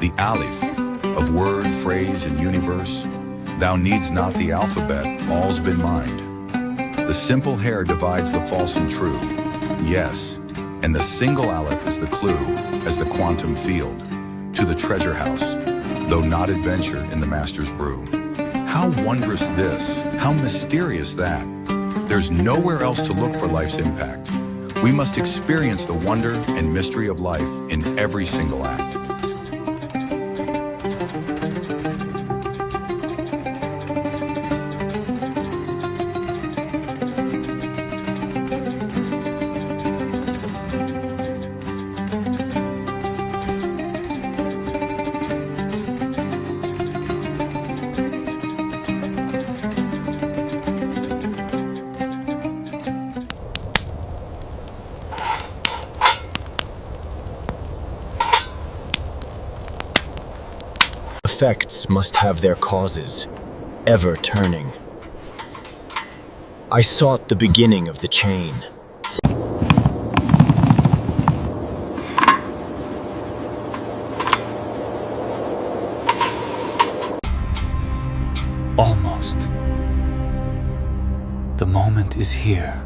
the aleph of word, phrase, and universe, thou needst not the alphabet, all's been mind. The simple hair divides the false and true. Yes, and the single aleph is the clue, as the quantum field, to the treasure house, though not adventure in the master's brew. How wondrous this, how mysterious that. There's nowhere else to look for life's impact. We must experience the wonder and mystery of life in every single act. Effects must have their causes, ever turning. I sought the beginning of the chain. Almost. The moment is here.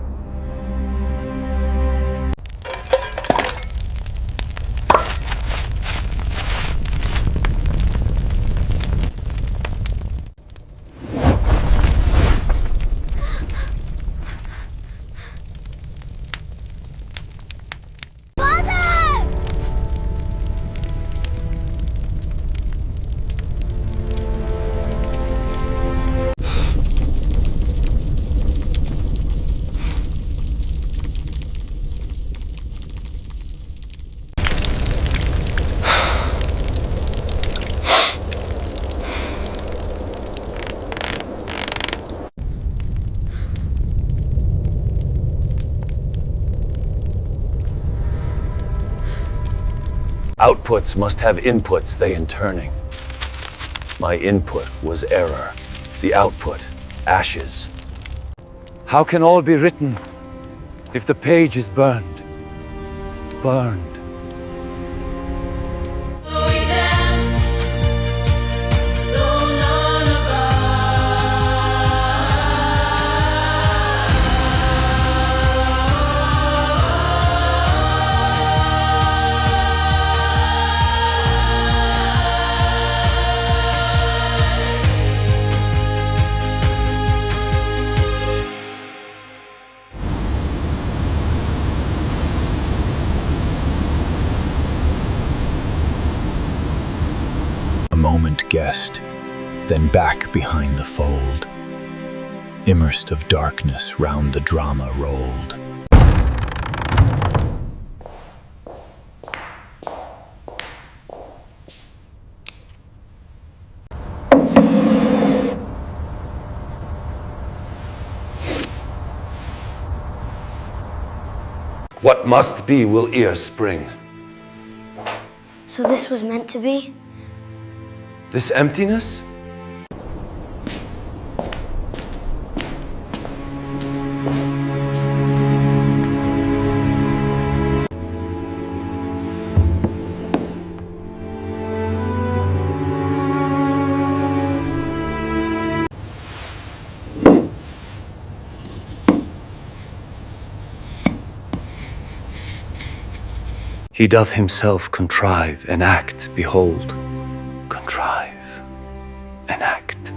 Outputs must have inputs they in turning. My input was error. The output, ashes. How can all be written if the page is burned? Burned. A moment guessed, then back behind the fold. Immersed of darkness round the drama rolled. What must be will ere spring. So this was meant to be? This emptiness? He doth himself contrive and act, behold. Contrive and act.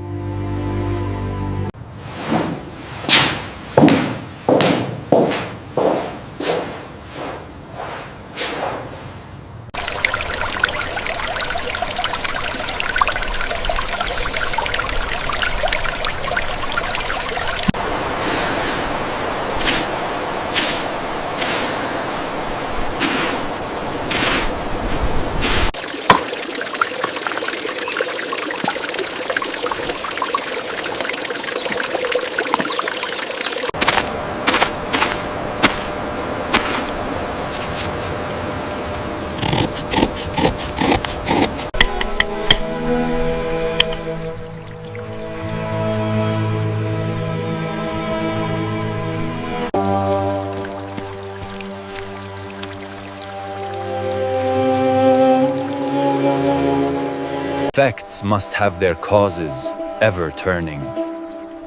Effects must have their causes, ever turning,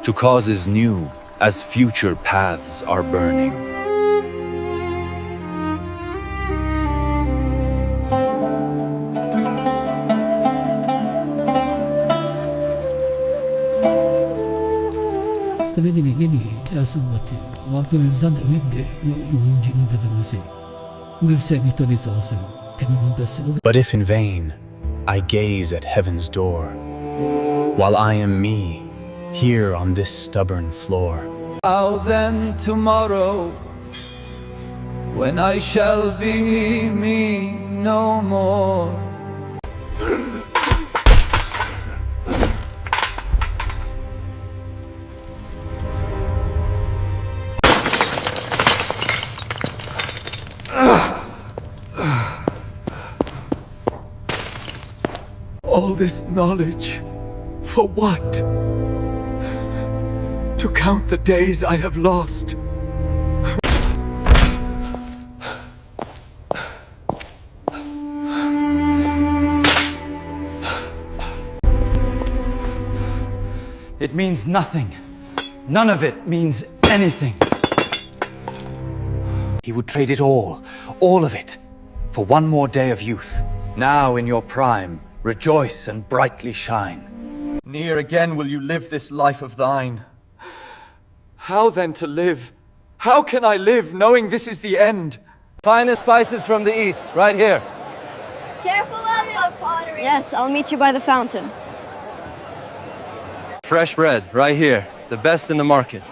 to causes new as future paths are burning. But if in vain, I gaze at heaven's door, while I am me, here on this stubborn floor. How then tomorrow, when I shall be me no more? All this knowledge, for what? To count the days I have lost. It means nothing. None of it means anything. He would trade it all of it, for one more day of youth. Now in your prime, rejoice and brightly shine. Near again will you live this life of thine. How then to live? How can I live knowing this is the end? Finest spices from the east, right here. Careful out of pottery. Yes, I'll meet you by the fountain. Fresh bread, right here. The best in the market.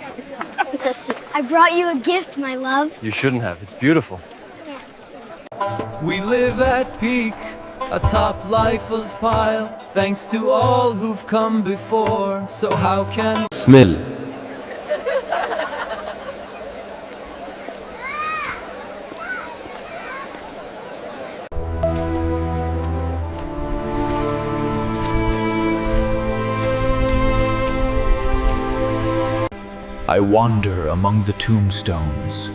I brought you a gift, my love. You shouldn't have. It's beautiful. We live at peak, atop life's pile, thanks to all who've come before. So how can Smell. I wander among the tombstones,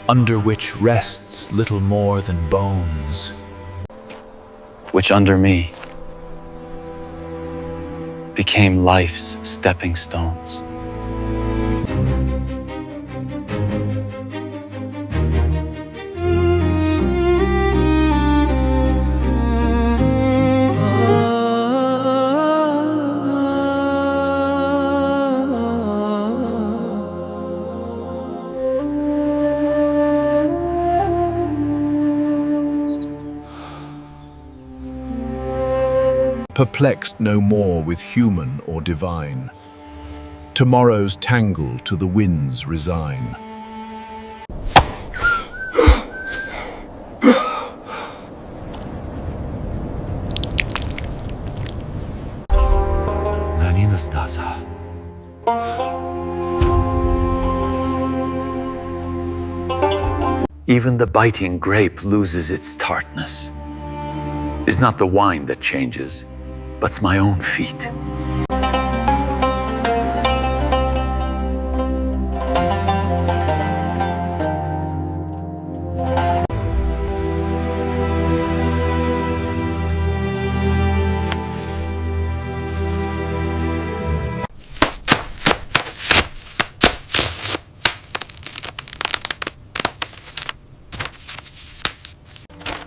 under which rests little more than bones. Which under me became life's stepping stones. Perplexed no more with human or divine, tomorrow's tangle to the winds resign. Mani Nastasa. Even the biting grape loses its tartness. It's not the wine that changes, but's my own feet.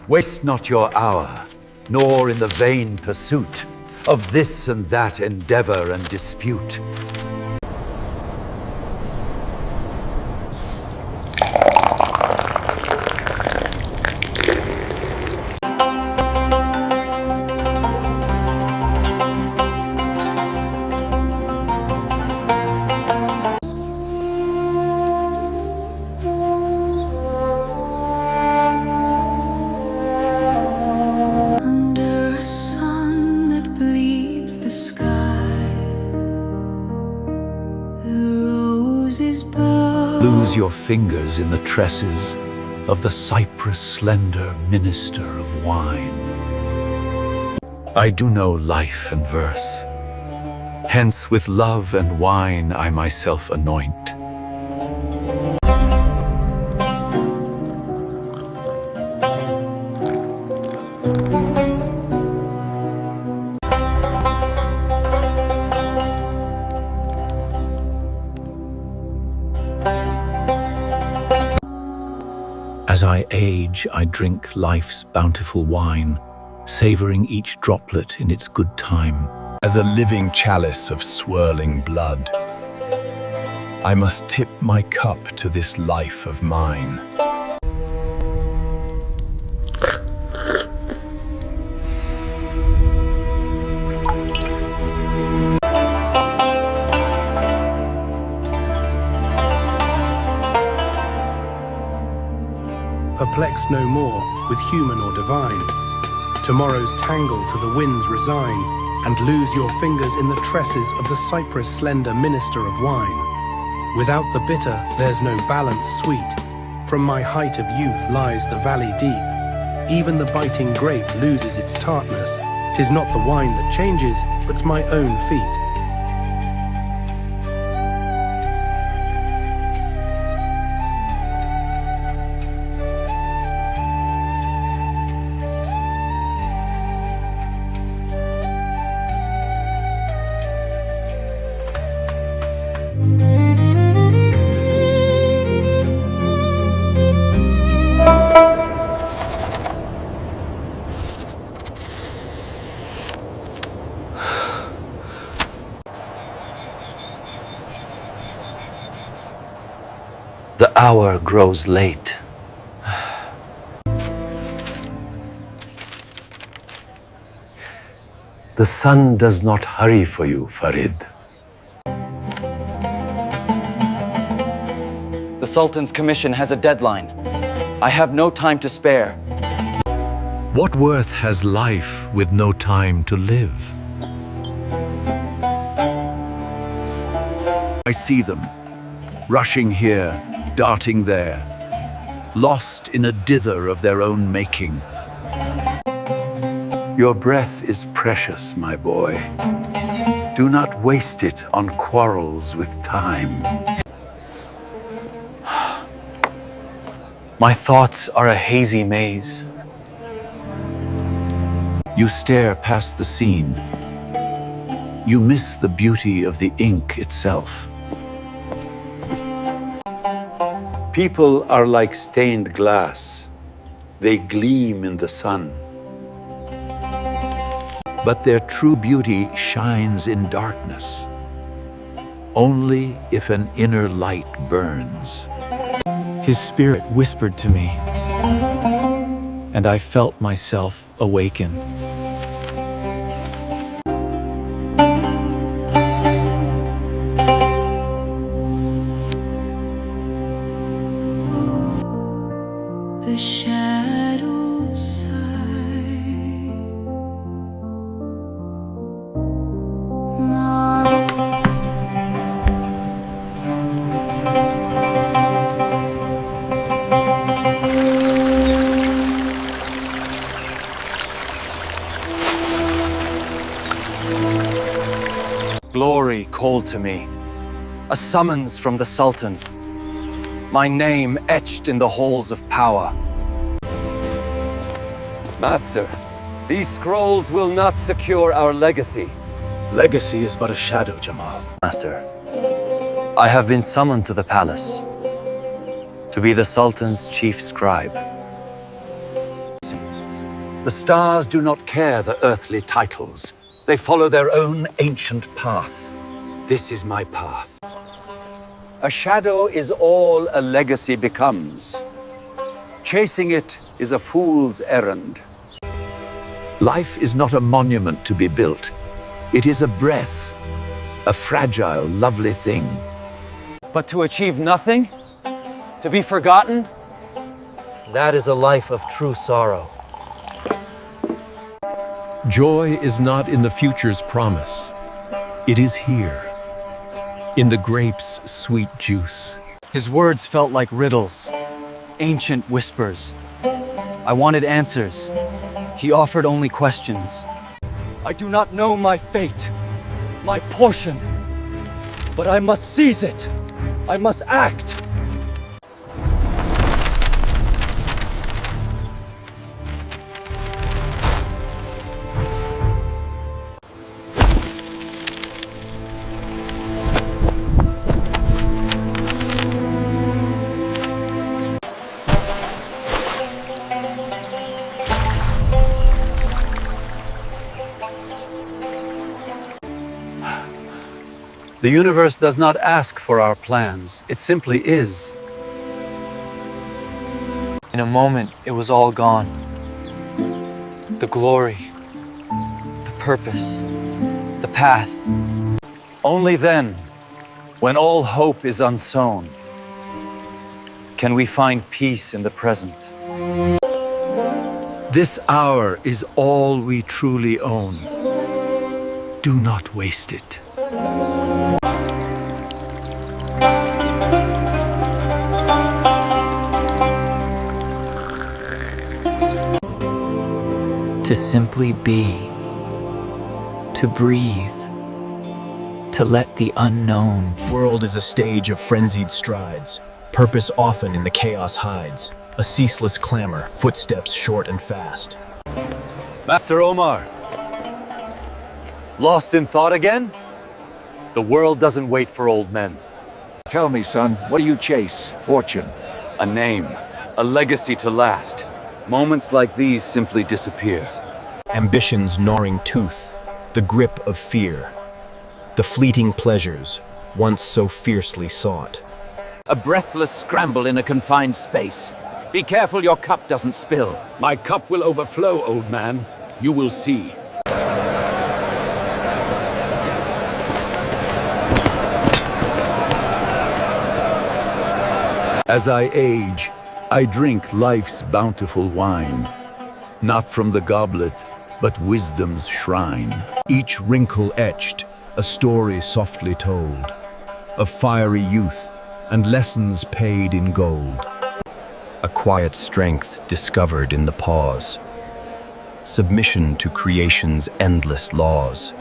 Waste not your hour, nor in the vain pursuit of this and that endeavor and dispute. Lose your fingers in the tresses of the cypress slender minister of wine. I do know life and verse, hence with love and wine I myself anoint. As I age, I drink life's bountiful wine, savoring each droplet in its good time. As a living chalice of swirling blood, I must tip my cup to this life of mine. Perplexed no more with human or divine, tomorrow's tangle to the winds resign, and lose your fingers in the tresses of the cypress slender minister of wine. Without the bitter, there's no balance sweet. From my height of youth lies the valley deep. Even the biting grape loses its tartness. 'Tis not the wine that changes, but's my own feet. The hour grows late. The sun does not hurry for you, Farid. The Sultan's commission has a deadline. I have no time to spare. What worth has life with no time to live? I see them, rushing here, darting there, lost in a dither of their own making. Your breath is precious, my boy. Do not waste it on quarrels with time. My thoughts are a hazy maze. You stare past the scene. You miss the beauty of the ink itself. People are like stained glass. They gleam in the sun. But their true beauty shines in darkness. Only if an inner light burns. His spirit whispered to me, and I felt myself awaken. The shadows sigh. Glory called to me, a summons from the Sultan, my name etched in the halls of power. Master, these scrolls will not secure our legacy. Legacy is but a shadow, Jamal. Master, I have been summoned to the palace to be the Sultan's chief scribe. The stars do not care the earthly titles. They follow their own ancient path. This is my path. A shadow is all a legacy becomes. Chasing it is a fool's errand. Life is not a monument to be built. It is a breath, a fragile, lovely thing. But to achieve nothing? To be forgotten? That is a life of true sorrow. Joy is not in the future's promise. It is here, in the grape's sweet juice. His words felt like riddles, ancient whispers. I wanted answers. He offered only questions. I do not know my fate, my portion, but I must seize it. I must act. The universe does not ask for our plans. It simply is. In a moment, it was all gone. The glory, the purpose, the path. Only then, when all hope is unsown, can we find peace in the present. This hour is all we truly own. Do not waste it. To simply be to breathe, to let the unknown. World is a stage of frenzied strides. Purpose often in the chaos hides. A ceaseless clamor, footsteps short and fast. Master Omar. Lost in thought again? The world doesn't wait for old men. Tell me, son, what do you chase? Fortune? A name, a legacy to last. Moments like these simply disappear. Ambition's gnawing tooth, the grip of fear. The fleeting pleasures, once so fiercely sought. A breathless scramble in a confined space. Be careful your cup doesn't spill. My cup will overflow, old man. You will see. As I age, I drink life's bountiful wine, not from the goblet, but wisdom's shrine. Each wrinkle etched, a story softly told, of fiery youth and lessons paid in gold. A quiet strength discovered in the pause. Submission to creation's endless laws.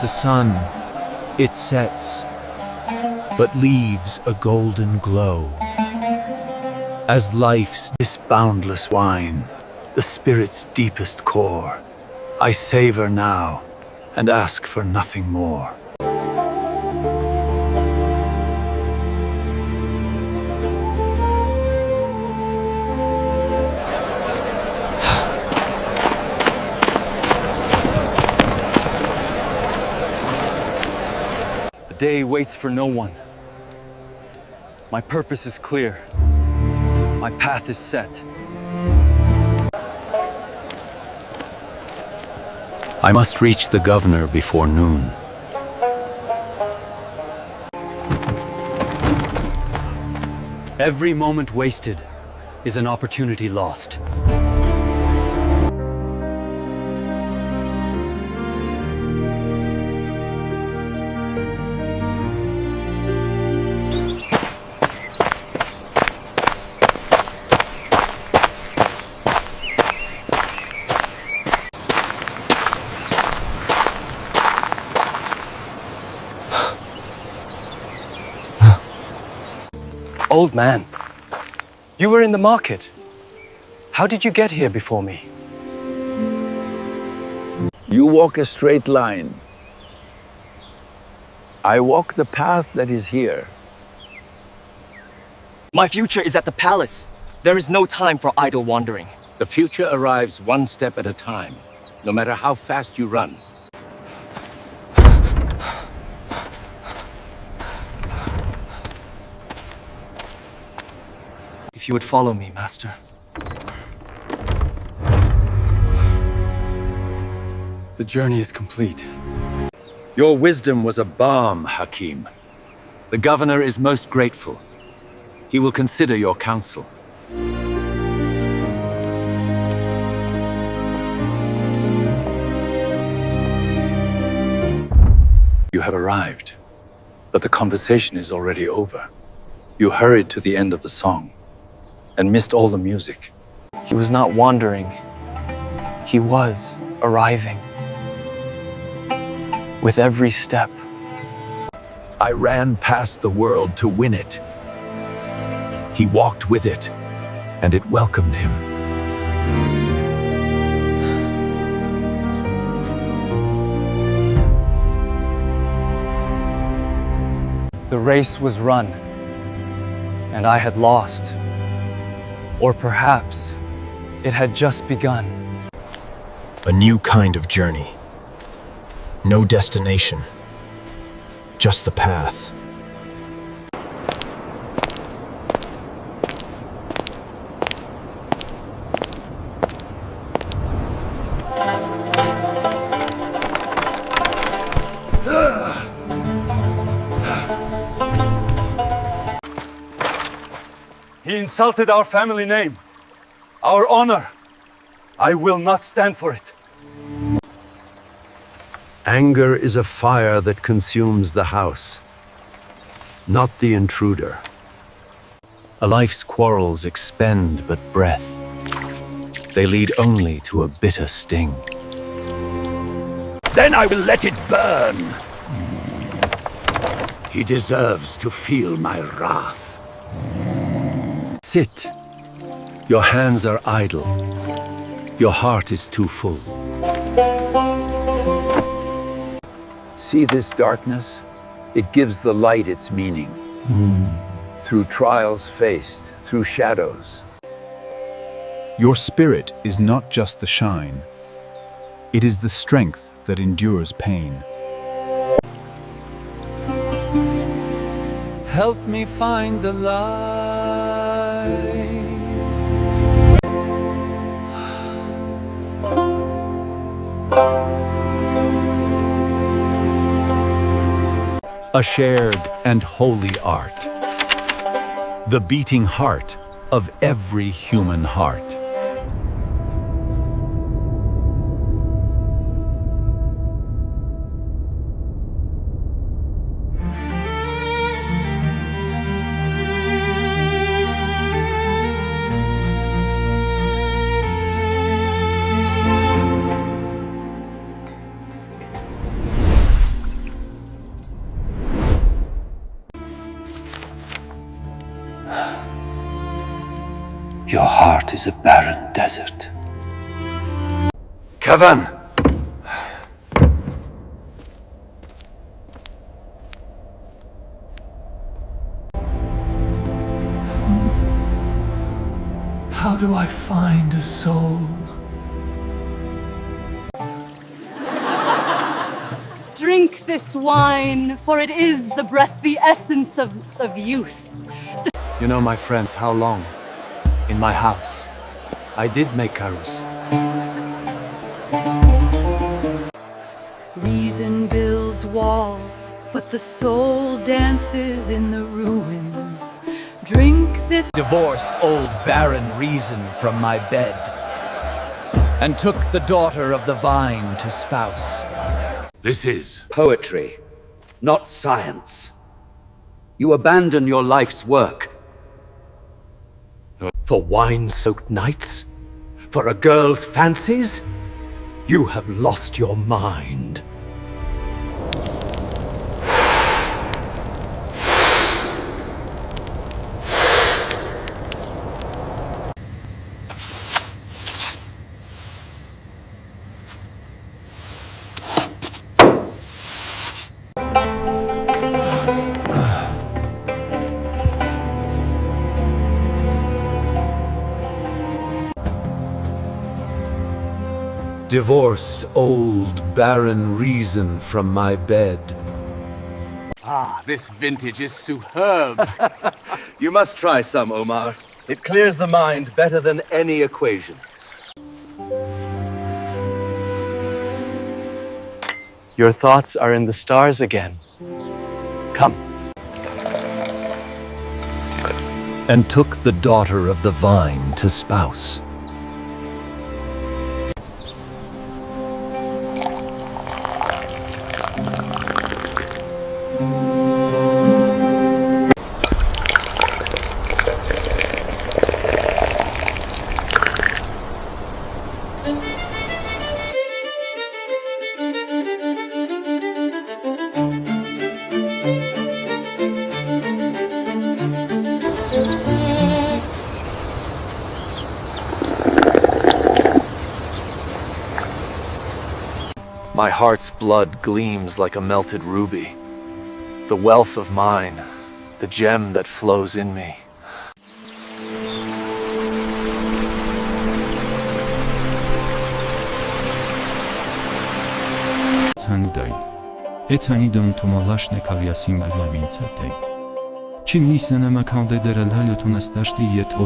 The sun, it sets, but leaves a golden glow. As life's this boundless wine, the spirit's deepest core, I savor now and ask for nothing more. The day waits for no one. My purpose is clear. My path is set. I must reach the governor before noon. Every moment wasted is an opportunity lost. Old man, you were in the market. How did you get here before me? You walk a straight line. I walk the path that is here. My future is at the palace. There is no time for idle wandering. The future arrives one step at a time, no matter how fast you run. If you would follow me, Master. The journey is complete. Your wisdom was a balm, Hakim. The governor is most grateful. He will consider your counsel. You have arrived, but the conversation is already over. You hurried to the end of the song and missed all the music. He was not wandering. He was arriving. With every step. I ran past the world to win it. He walked with it, and it welcomed him. The race was run, and I had lost. Or perhaps it had just begun. A new kind of journey. No destination, just the path. He insulted our family name, our honor. I will not stand for it. Anger is a fire that consumes the house, not the intruder. A life's quarrels expend but breath. They lead only to a bitter sting. then I will let it burn. He deserves to feel my wrath. Sit. Your hands are idle. Your heart is too full. See this darkness? It gives the light its meaning. Through trials faced, through shadows. Your spirit is not just the shine. It is the strength that endures pain. Help me find the light. A shared and holy art. The beating heart of every human heart. Your heart is a barren desert. Kevin! How do I find a soul? Drink this wine, for it is the breath, the essence of youth. You know, my friends, how long? In my house, I did make Karus. Reason builds walls, but the soul dances in the ruins. Drink this. Divorced old barren reason from my bed, and took the daughter of the vine to spouse. This is Poetry, not science. You abandon your life's work. For wine-soaked nights? For a girl's fancies? You have lost your mind. Divorced old barren reason from my bed. Ah, this vintage is superb. You must try some, Omar. It clears the mind better than any equation. Your thoughts are in the stars again. Come. And took the daughter of the vine to spouse. My heart's blood gleams like a melted ruby. The wealth of mine, the gem that flows in me. Ցանգդայ Էցանի դոն թոմալաշն է կալիասին գլավինցատե Չին լիսանը մականդե դերել հալյոտուն աստաշտի ետ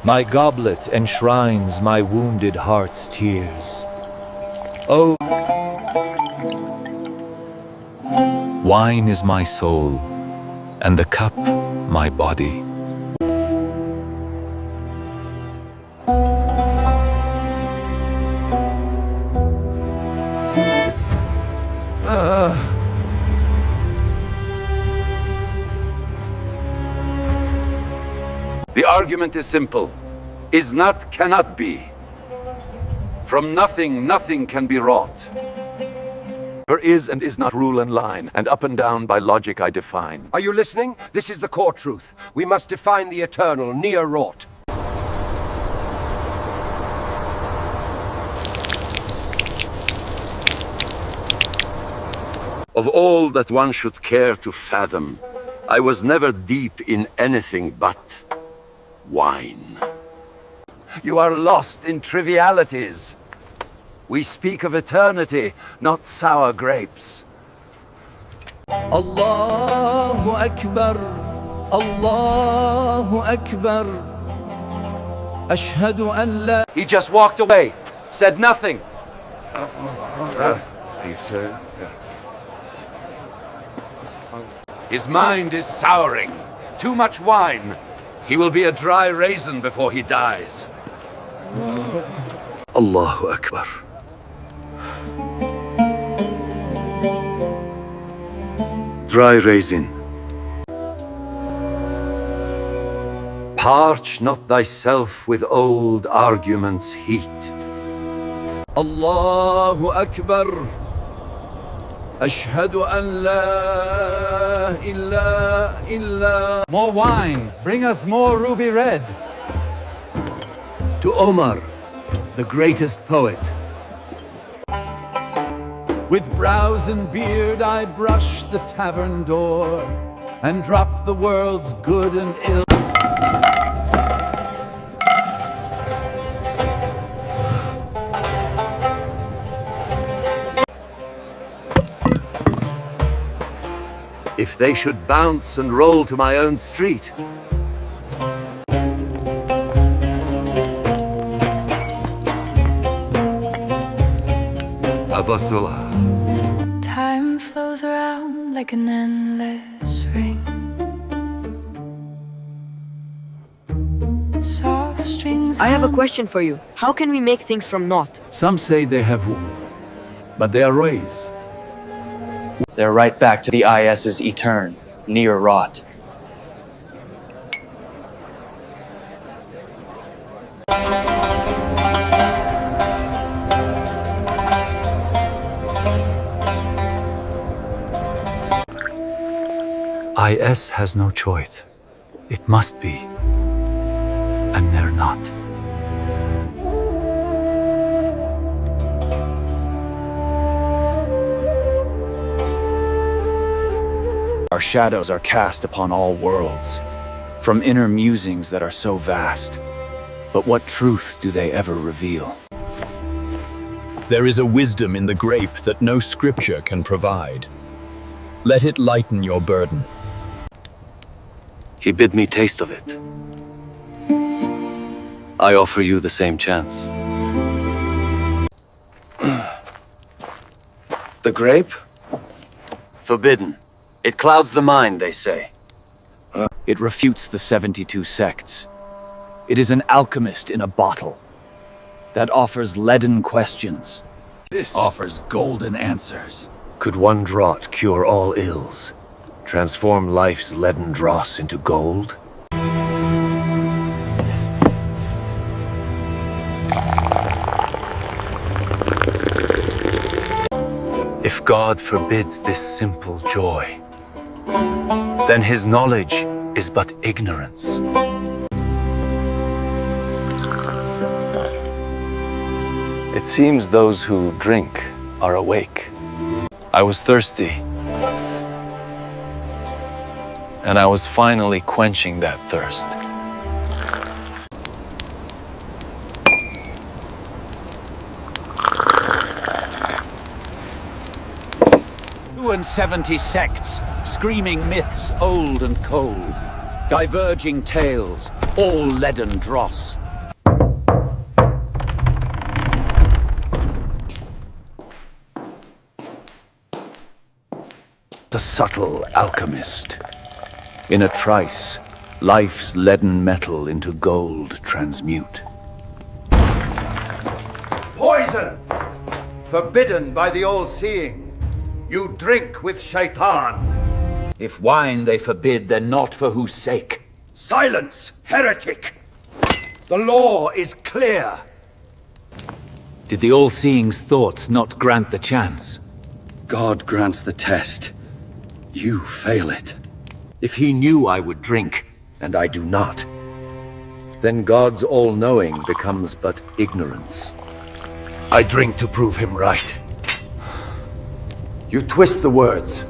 My goblet enshrines my wounded heart's tears. Oh, wine is my soul, and the cup my body. argument is simple. Is not cannot be. From nothing, nothing can be wrought. There is and is not rule and line, and up and down by logic I define. Are you listening? This is the core truth. We must define the eternal, near wrought. Of all that one should care to fathom, I was never deep in anything but wine. You are lost in trivialities. We speak of eternity, not sour grapes. Allahu Akbar, Allahu Akbar. Ashhadu an la. He just walked away, said nothing. He said, his mind is souring. Too much wine. He will be a dry raisin before he dies. Allahu Akbar. Dry raisin. Parch not thyself with old arguments' heat. Allahu Akbar. Ashhadu an la ilaha illa. More wine. Bring us more ruby red. To Omar, the greatest poet. With brows and beard I brush the tavern door and drop the world's good and ill. If they should bounce and roll to my own street. Abasula. Time flows around like an endless ring. Soft strings. I have a question for you. How can we make things from naught? Some say they have, but they are ways. They're right back to the IS's etern, near rot. IS has no choice. It must be. And they're not. Our shadows are cast upon all worlds, from inner musings that are so vast. But what truth do they ever reveal? There is a wisdom in the grape that no scripture can provide. Let it lighten your burden. He bid me taste of it. I offer you the same chance. The grape? Forbidden. It clouds the mind, they say. It refutes the 72 sects. It is an alchemist in a bottle that offers leaden questions. This offers golden answers. Could one draught cure all ills? Transform life's leaden dross into gold? If God forbids this simple joy, then his knowledge is but ignorance. It seems those who drink are awake. I was thirsty, and I was finally quenching that thirst. 72 sects, screaming myths old and cold, diverging tales, all leaden dross. The subtle alchemist. In a trice, life's leaden metal into gold transmute. Poison! Forbidden by the all-seeing. You drink with shaitan. If wine they forbid, then not for whose sake. Silence, heretic! The law is clear. Did the All-Seeing's thoughts not grant the chance? God grants the test. You fail it. If he knew I would drink, and I do not, then God's all-knowing becomes but ignorance. I drink to prove him right. You twist the words.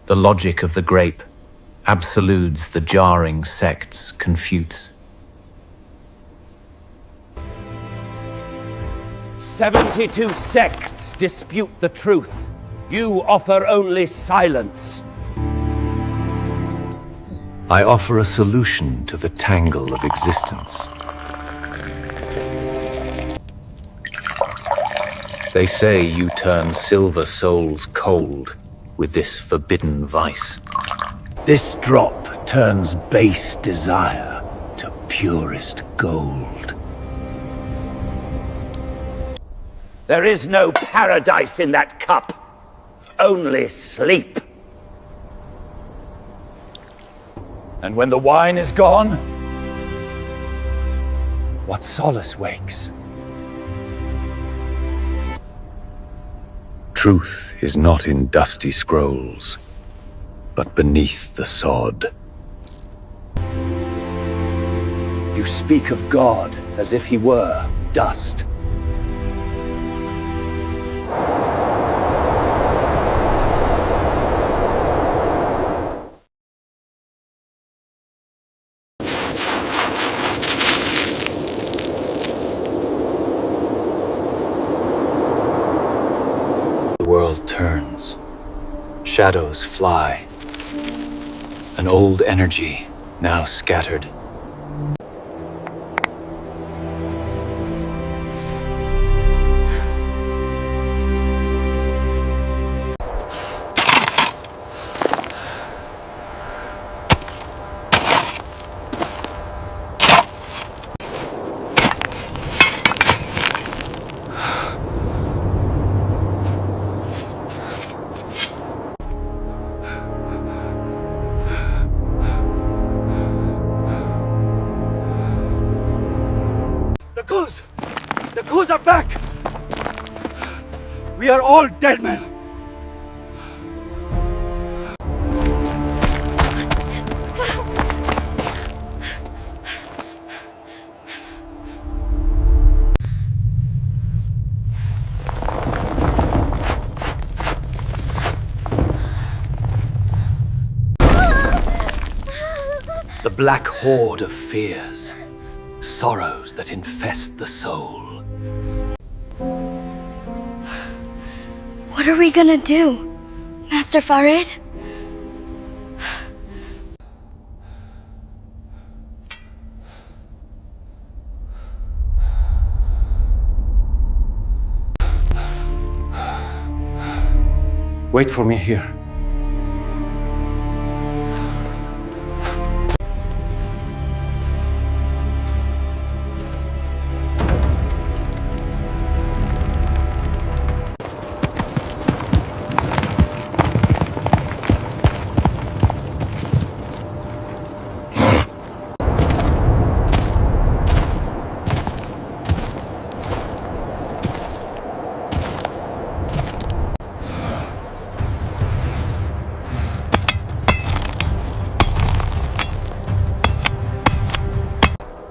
The logic of the grape absolutes the jarring sects, confutes. 72 sects dispute the truth. You offer only silence. I offer a solution to the tangle of existence. They say you turn silver souls cold with this forbidden vice. This drop turns base desire to purest gold. There is no paradise in that cup, only sleep. And when the wine is gone, what solace wakes? Truth is not in dusty scrolls, but beneath the sod. You speak of God as if he were dust. The world turns. Shadows fly. An old energy, now scattered. The Khus are back! We are all dead men! The black horde of fears, sorrows that infest the soul. What are we gonna do, Master Farid? Wait for me here.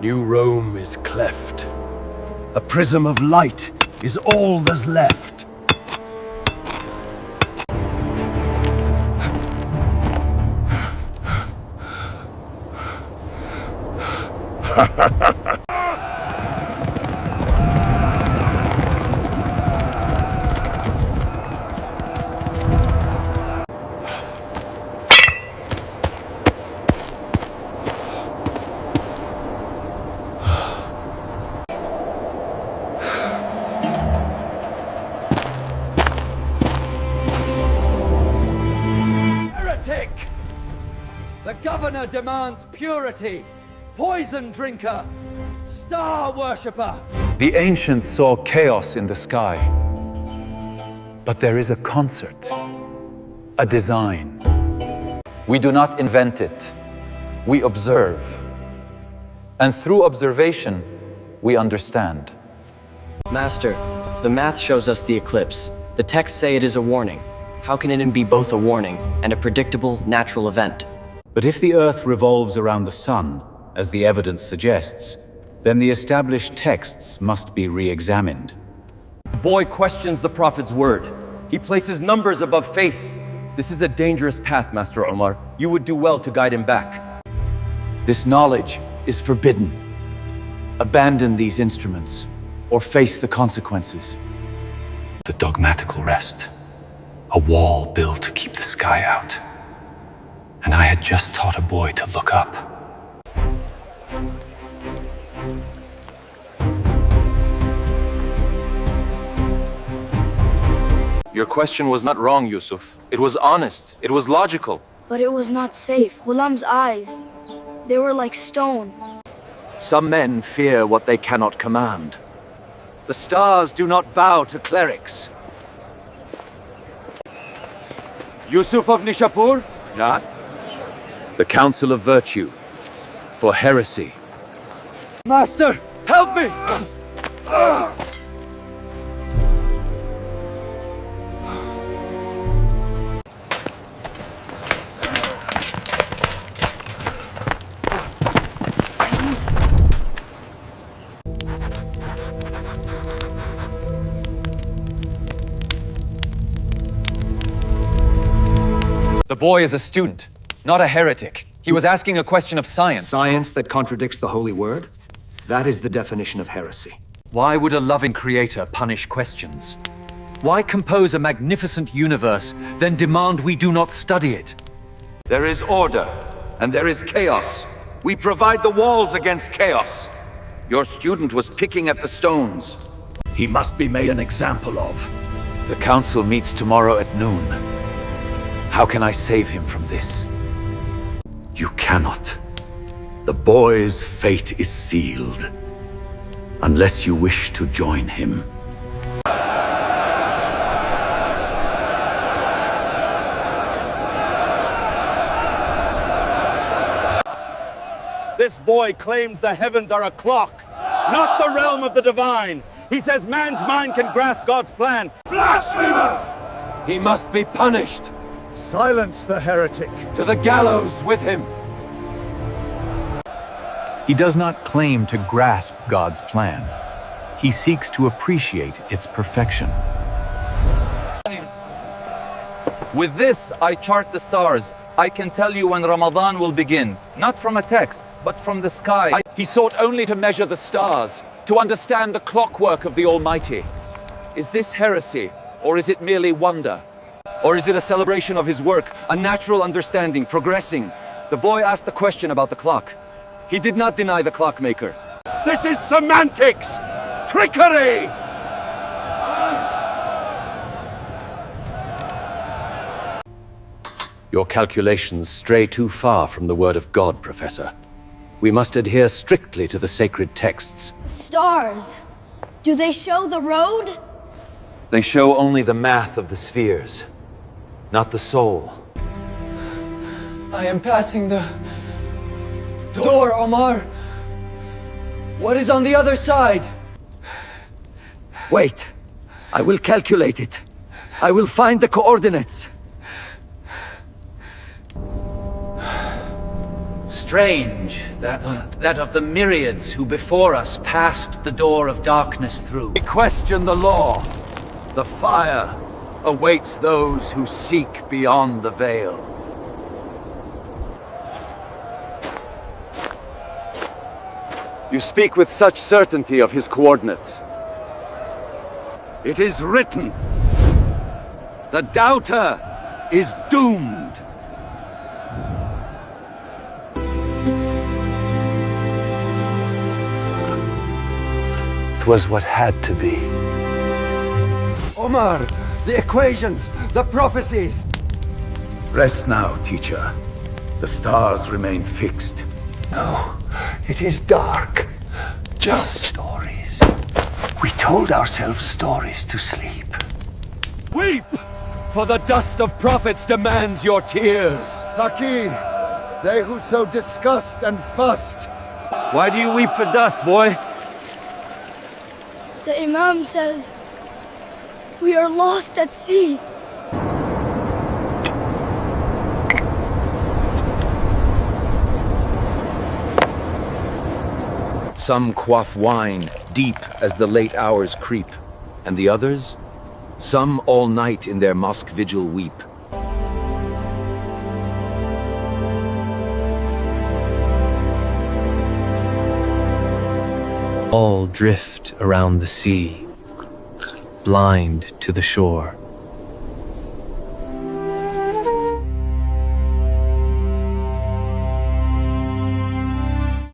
New Rome is cleft. A prism of light is all that's left. The governor demands purity. Poison drinker. Star worshipper. The ancients saw chaos in the sky. But there is a concert, a design. We do not invent it. We observe. And through observation, we understand. Master, the math shows us the eclipse. The texts say it is a warning. How can it be both a warning and a predictable natural event? But if the Earth revolves around the Sun, as the evidence suggests, then the established texts must be re-examined. The boy questions the Prophet's word. He places numbers above faith. This is a dangerous path, Master Omar. You would do well to guide him back. This knowledge is forbidden. Abandon these instruments, or face the consequences. The dogmatical rest. A wall built to keep the sky out. And I had just taught a boy to look up. Your question was not wrong, Yusuf. It was honest. It was logical. But it was not safe. Ghulam's eyes, they were like stone. Some men fear what they cannot command. The stars do not bow to clerics. Yusuf of Nishapur? Not. The Council of Virtue. For heresy. Master, help me! The boy is a student, not a heretic. He was asking a question of science. Science that contradicts the holy word? That is the definition of heresy. Why would a loving creator punish questions? Why compose a magnificent universe, then demand we do not study it? There is order, and there is chaos. We provide the walls against chaos. Your student was picking at the stones. He must be made an example of. The Council meets tomorrow at noon. How can I save him from this? You cannot. The boy's fate is sealed. Unless you wish to join him. This boy claims the heavens are a clock, not the realm of the divine. He says man's mind can grasp God's plan. Blasphemer! He must be punished. Silence the heretic. To the gallows with him. He does not claim to grasp God's plan. He seeks to appreciate its perfection. With this, I chart the stars. I can tell you when Ramadan will begin. Not from a text, but from the sky. He sought only to measure the stars, to understand the clockwork of the Almighty. Is this heresy, or is it merely wonder? Or is it a celebration of his work, a natural understanding, progressing? The boy asked the question about the clock. He did not deny the clockmaker. This is semantics! Trickery! Your calculations stray too far from the word of God, Professor. We must adhere strictly to the sacred texts. Stars, do they show the road? They show only the math of the spheres, not the soul. I am passing the door, Omar. What is on the other side? Wait. I will calculate it. I will find the coordinates. Strange that of the myriads who before us passed the door of darkness through. We question the law. The fire awaits those who seek beyond the veil. You speak with such certainty of his coordinates. It is written. The doubter is doomed. Was what had to be. Omar, the equations, the prophecies. Rest now, teacher. The stars remain fixed. No, it is dark. Just stories. We told ourselves stories to sleep. Weep! For the dust of prophets demands your tears. Saki, they who sow disgust and fust. Why do you weep for dust, boy? The Imam says we are lost at sea. Some quaff wine deep as the late hours creep, and the others? Some all night in their mosque vigil weep. All drift around the sea, blind to the shore.